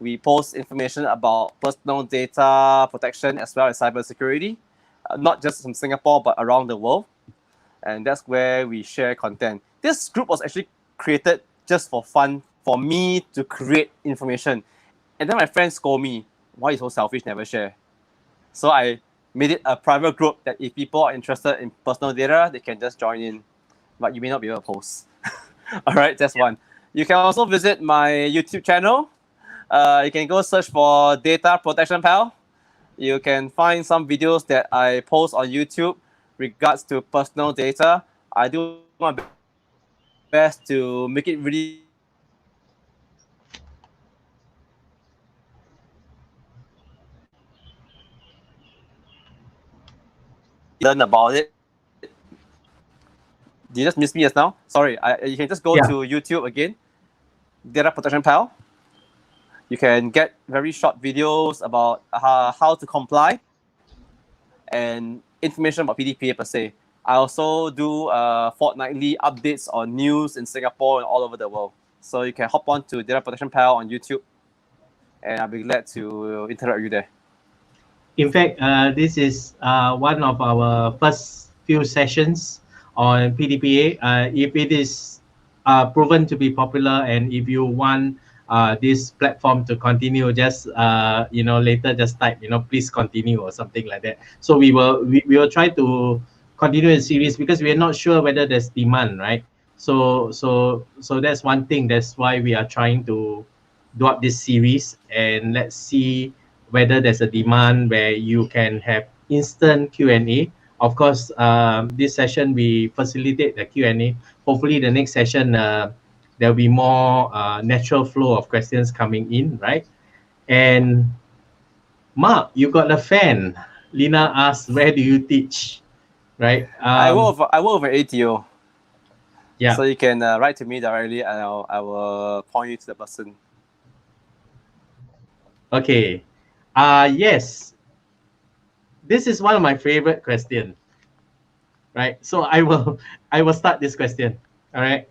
We post information about personal data protection as well as cybersecurity, not just from Singapore, but around the world. And that's where we share content. This group was actually created just for fun, for me to create information. And then my friends scold me, why are you so selfish, never share? So I made it a private group that if people are interested in personal data, they can just join in, but you may not be able to post. All right, that's one. You can also visit my YouTube channel. You can go search for Data Protection Pal. You can find some videos that I post on YouTube regards to personal data. I do my best to make it really learn about it. Did you just miss me just now? Sorry, you can just go Yeah. to YouTube again, Data Protection Pal. You can get very short videos about how to comply and information about PDPA per se. I also do fortnightly updates on news in Singapore and all over the world. So you can hop on to Data Protection Pal on YouTube, and I'll be glad to interact with you there. In fact, this is one of our first few sessions on PDPA. If it is proven to be popular, and if you want this platform to continue, just later just type please continue or something like that. So we will try to continue the series because we are not sure whether there's demand, right? So that's one thing. That's why we are trying to do up this series, and let's see whether there's a demand where you can have instant Q&A. Of course, this session we facilitate the Q&A. Hopefully the next session there'll be more natural flow of questions coming in, right? And Mark, you got a fan. Lina asked, where do you teach? Right? I work over ATO. Yeah. So you can write to me directly, and I will point you to the person. Okay. Yes. This is one of my favorite questions. Right. So I will start this question. All right.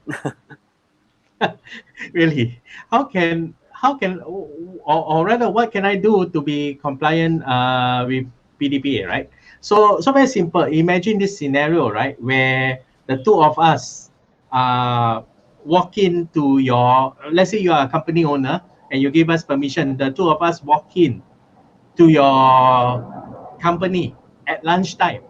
Really, or rather, what can I do to be compliant with PDPA, right? So very simple. Imagine this scenario, right, where the two of us walk into your, let's say you are a company owner and you give us permission, the two of us walk in to your company at lunchtime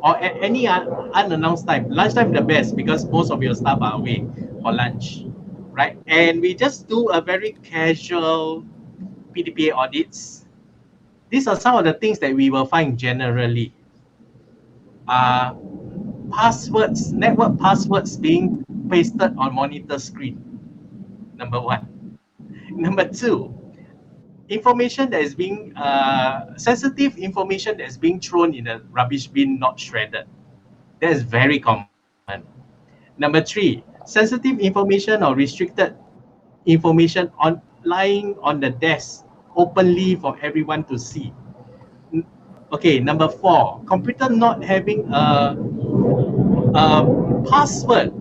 or at any unannounced time. Lunchtime the best because most of your staff are away for lunch, right? And we just do a very casual PDPA audits. These are some of the things that we will find generally. Passwords, network passwords being pasted on monitor screen, number one. Number two, information that is being sensitive information that is being thrown in a rubbish bin, not shredded. That is very common. Number three, sensitive information or restricted information on lying on the desk openly for everyone to see. Okay, number four, computer not having a password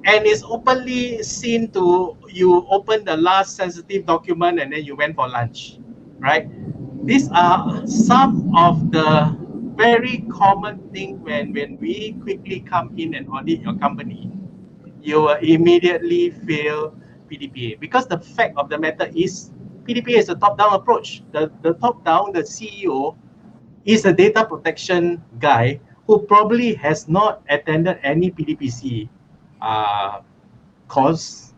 and is openly seen to you open the last sensitive document and then you went for lunch, right? These are some of the very common thing when we quickly come in and audit your company. You will immediately fail PDPA because the fact of the matter is PDPA is a top-down approach. The top-down, the CEO is a data protection guy who probably has not attended any PDPC course,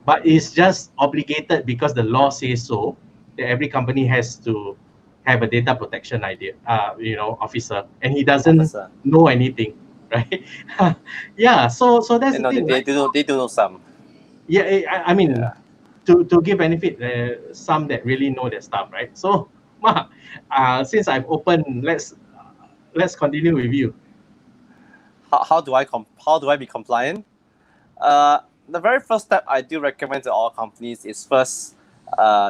but is just obligated because the law says so that every company has to have a data protection officer, and he doesn't Officer. know anything, right? Yeah, so that's the thing, They right? do know some. Yeah, I mean, Yeah. to give benefit, some that really know their stuff, right? So, Mark, since I've opened, let's continue with you. How do I be compliant? The very first step I do recommend to all companies is first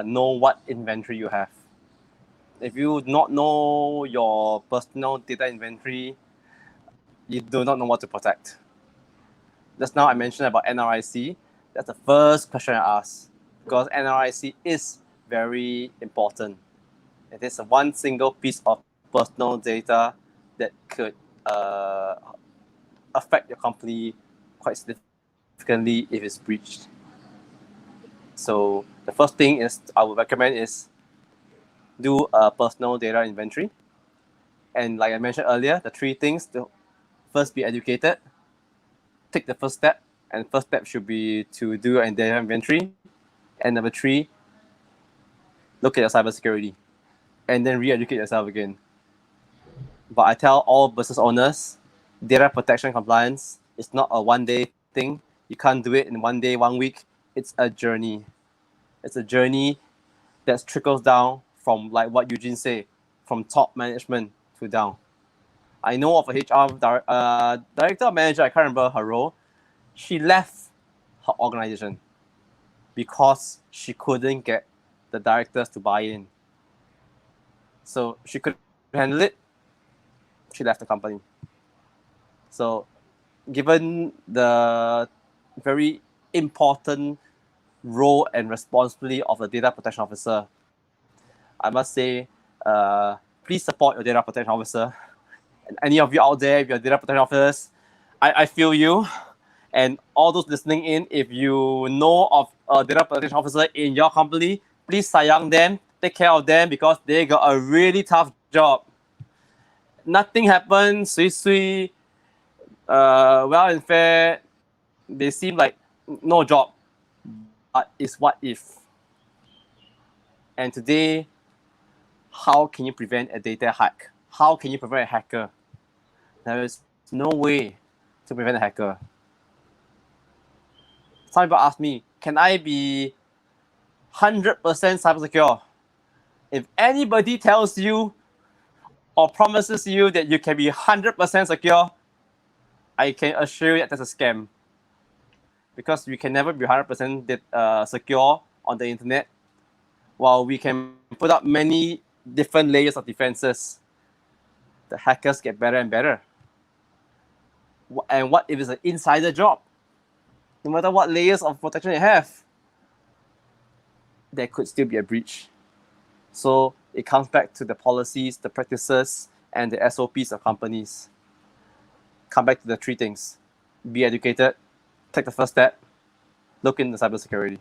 know what inventory you have. If you do not know your personal data inventory, you do not know what to protect. Just now I mentioned about NRIC. That's the first question I ask because NRIC is very important. It is one single piece of personal data that could affect your company quite significantly if it's breached. So the first thing is I would recommend is do a personal data inventory. And like I mentioned earlier, the three things: to first be educated, take the first step, and first step should be to do your data inventory. And number three, look at your cybersecurity, and then re-educate yourself again. But I tell all business owners, data protection compliance is not a one-day thing. You can't do it in one day, 1 week. It's a journey. It's a journey that trickles down from, like what Eugene said, from top management to down. I know of a HR director or manager, I can't remember her role. She left her organization because she couldn't get the directors to buy in. So she couldn't handle it. She left the company. So, given the very important role and responsibility of a data protection officer, I must say, please support your data protection officer. And any of you out there, if you're data protection officers, I feel you. And all those listening in, if you know of a data protection officer in your company, please sayang them, take care of them, because they got a really tough job. Nothing happens, sui, well and fair. They seem like no job, but it's what if. And today, how can you prevent a data hack? How can you prevent a hacker? There is no way to prevent a hacker. Some people ask me, can I be 100% cyber secure? If anybody tells you or promises you that you can be 100% secure, I can assure you that that's a scam. Because we can never be 100% secure on the internet, while we can put up many different layers of defenses. The hackers get better and better. And what if it's an insider job? No matter what layers of protection you have, there could still be a breach. So it comes back to the policies, the practices, and the SOPs of companies. Come back to the three things: be educated, take the first step, look into cybersecurity.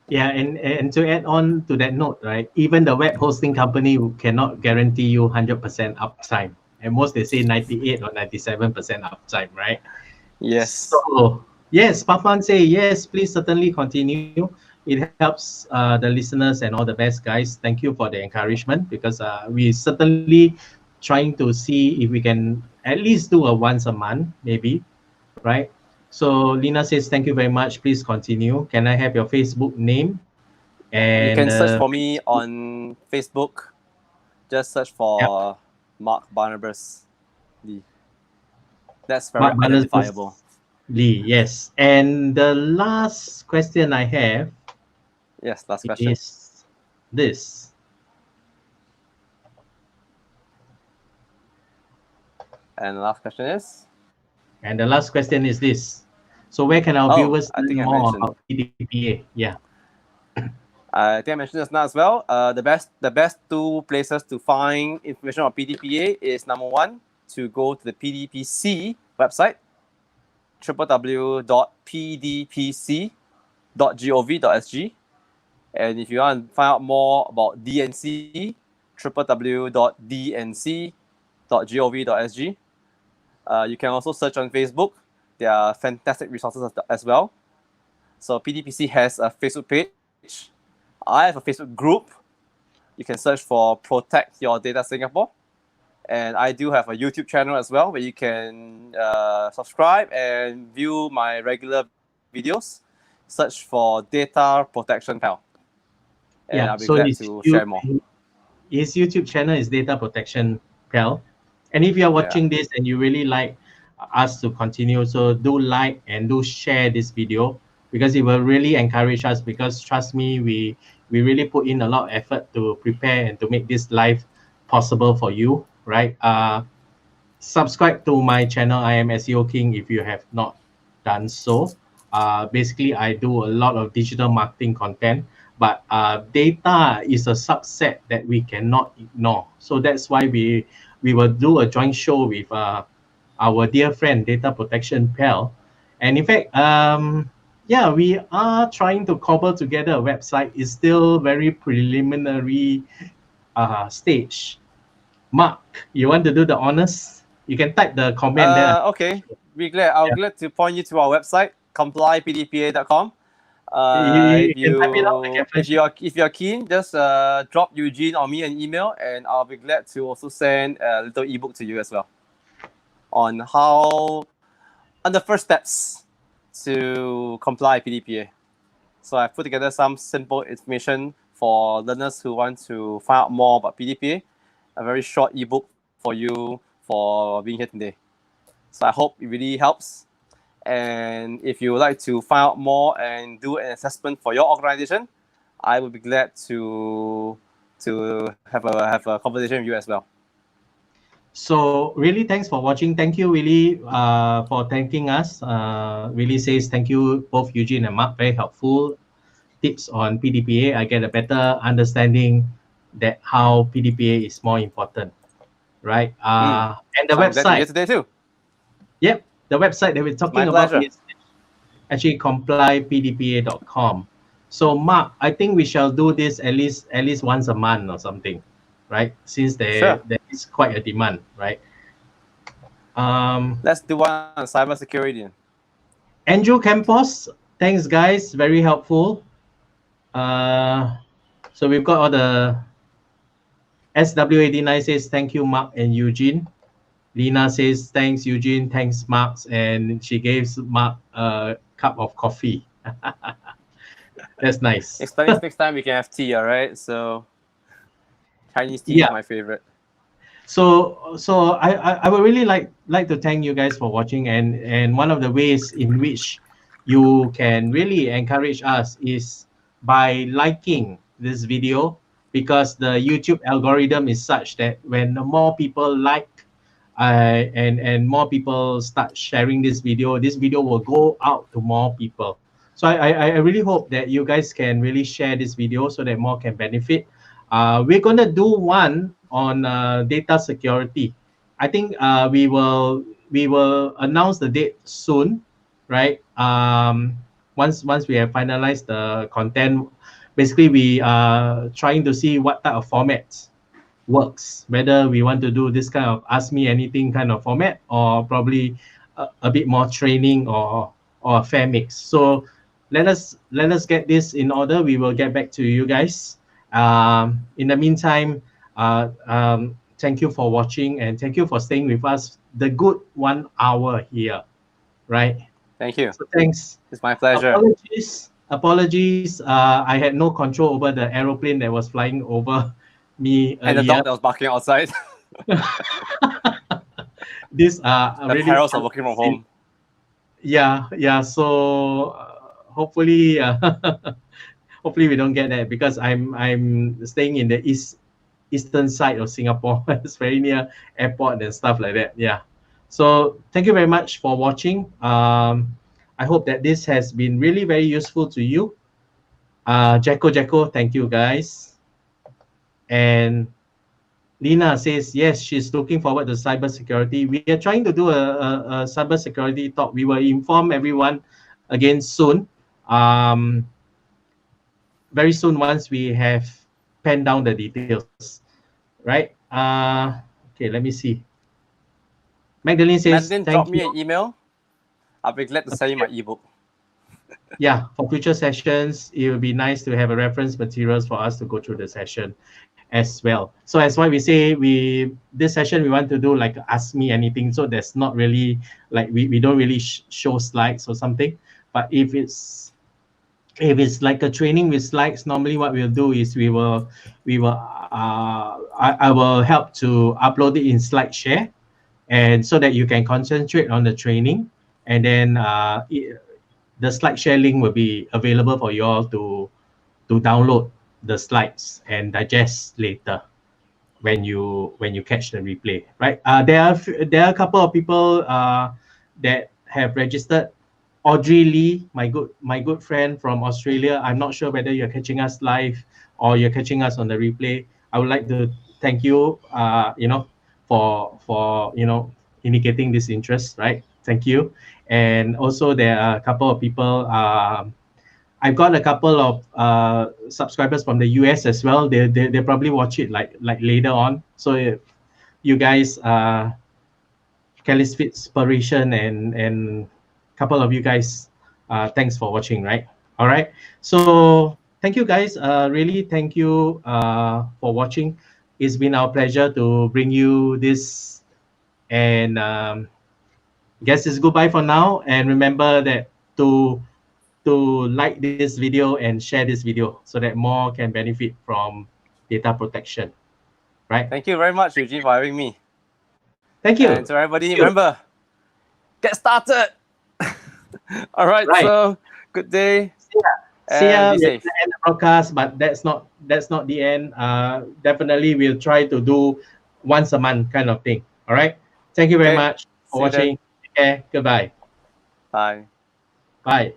Yeah, and to add on to that note, right, even the web hosting company cannot guarantee you 100% uptime. At most, they say 98 or 97% uptime, right? Yes. So, yes, Pafan say, yes, please certainly continue. It helps the listeners and all the best, guys. Thank you for the encouragement, because we certainly trying to see if we can at least do a once a month, maybe, right? So Lina says, thank you very much. Please continue. Can I have your Facebook name? And you can search for me on Facebook. Just search for Mark Barnabas Lee. That's very identifiable. Lee, yes. And the last question I have. Yes, last question. Is this. And the last question is? And the last question is this. So where can our viewers learn more about PDPA? Yeah. I think I mentioned this now as well. The best two places to find information on PDPA is, number one, to go to the PDPC website, www.pdpc.gov.sg. And if you want to find out more about DNC, www.dnc.gov.sg. You can also search on Facebook. There are fantastic resources as well. So PDPC has a Facebook page. I have a Facebook group. You can search for Protect Your Data Singapore. And I do have a YouTube channel as well, where you can subscribe and view my regular videos. Search for Data Protection Pal. And I'll be glad to share more. His YouTube channel is Data Protection Pal. And if you're watching this and you really like us to continue, so do like and do share this video, because it will really encourage us, because trust me, we really put in a lot of effort to prepare and to make this live possible for you, right? Subscribe to my channel. I am SEO King if you have not done so. Basically, I do a lot of digital marketing content, but data is a subset that we cannot ignore. So that's why we will do a joint show with our dear friend Data Protection Pal. And in fact, we are trying to cobble together a website. It's still very preliminary stage. Mark, you want to do the honors? You can type the comment there. Okay, I'll glad to point you to our website, complypdpa.com. You can type it out. If you're keen, just drop Eugene or me an email, and I'll be glad to also send a little ebook to you as well on the first steps to comply PDPA. So I've put together some simple information for learners who want to find out more about PDPA, a very short ebook for you for being here today. So I hope it really helps. And if you would like to find out more and do an assessment for your organization, I would be glad to have a conversation with you as well. So really, thanks for watching. Thank you, really, for thanking us. Really says thank you, both Eugene and Mark. Very helpful tips on PDPA. I get a better understanding that how PDPA is more important, right? And the I'm glad to be here website. today too. Yep, the website that we're talking about is actually complypdpa.com. So Mark, I think we shall do this at least once a month or something, right? Since there is quite a demand, right? Let's do one on cybersecurity. Andrew Campos, thanks guys, very helpful. So we've got all the SW89 says thank you, Mark and Eugene. Lina says thanks, Eugene, thanks, Mark, and she gave Mark a cup of coffee. That's nice. Next time we can have tea, all right? So Chinese tea is my favorite. So I would really like to thank you guys for watching, and one of the ways in which you can really encourage us is by liking this video, because the YouTube algorithm is such that when more people like and more people start sharing this video will go out to more people. So I really hope that you guys can really share this video so that more can benefit. We're going to do one on data security. I think we will announce the date soon, right? Once we have finalized the content, basically we are trying to see what type of formats works, whether we want to do this kind of ask me anything kind of format, or probably a bit more training or a fair mix. So let us get this in order. We will get back to you guys. In the meantime, thank you for watching, and thank you for staying with us the good 1 hour here, right? Thank you. So thanks. It's my pleasure. Apologies. I had no control over the aeroplane that was flying over me and the dog that was barking outside. These are the really perils of working from home. Yeah. So hopefully, hopefully we don't get that, because I'm staying in the eastern side of Singapore. It's very near airport and stuff like that. Yeah. So thank you very much for watching. I hope that this has been really very useful to you. Jacko, thank you guys. And Lina says, yes, she's looking forward to cybersecurity. We are trying to do a cybersecurity talk. We will inform everyone again soon. Very soon, once we have penned down the details, right? Okay, let me see. Magdalene says, drop me an email. I'll be glad to send you my ebook. Yeah, for future sessions, it would be nice to have a reference materials for us to go through the session as well. So that's why we say this session we want to do like ask me anything. So there's not really like we don't really show slides or something. But if it's like a training with slides, normally what we'll do is I will help to upload it in SlideShare, and so that you can concentrate on the training, and then the SlideShare link will be available for you all to download the slides and digest later when you catch the replay, right? There are a couple of people that have registered. Audrey Lee, my good friend from Australia. I'm not sure whether you're catching us live or you're catching us on the replay. I would like to thank you, for indicating this interest, right? Thank you. And also there are a couple of people I've got a couple of subscribers from the US as well. They probably watch it like later on. So if you guys Kelly's Inspiration and a couple of you guys, thanks for watching, right? All right. So thank you guys. Really thank you for watching. It's been our pleasure to bring you this, and guess it's goodbye for now. And remember that to like this video and share this video so that more can benefit from data protection, right? Thank you very much, Eugene, for having me. Thank you. And to everybody, remember, get started. All right, Right. so good day. See ya. Be We'll safe. end the broadcast, but that's not the end. Definitely, we'll try to do once a month kind of thing. All right. Thank you very Okay. much for See you then. watching. Take care. Goodbye. Bye. Bye.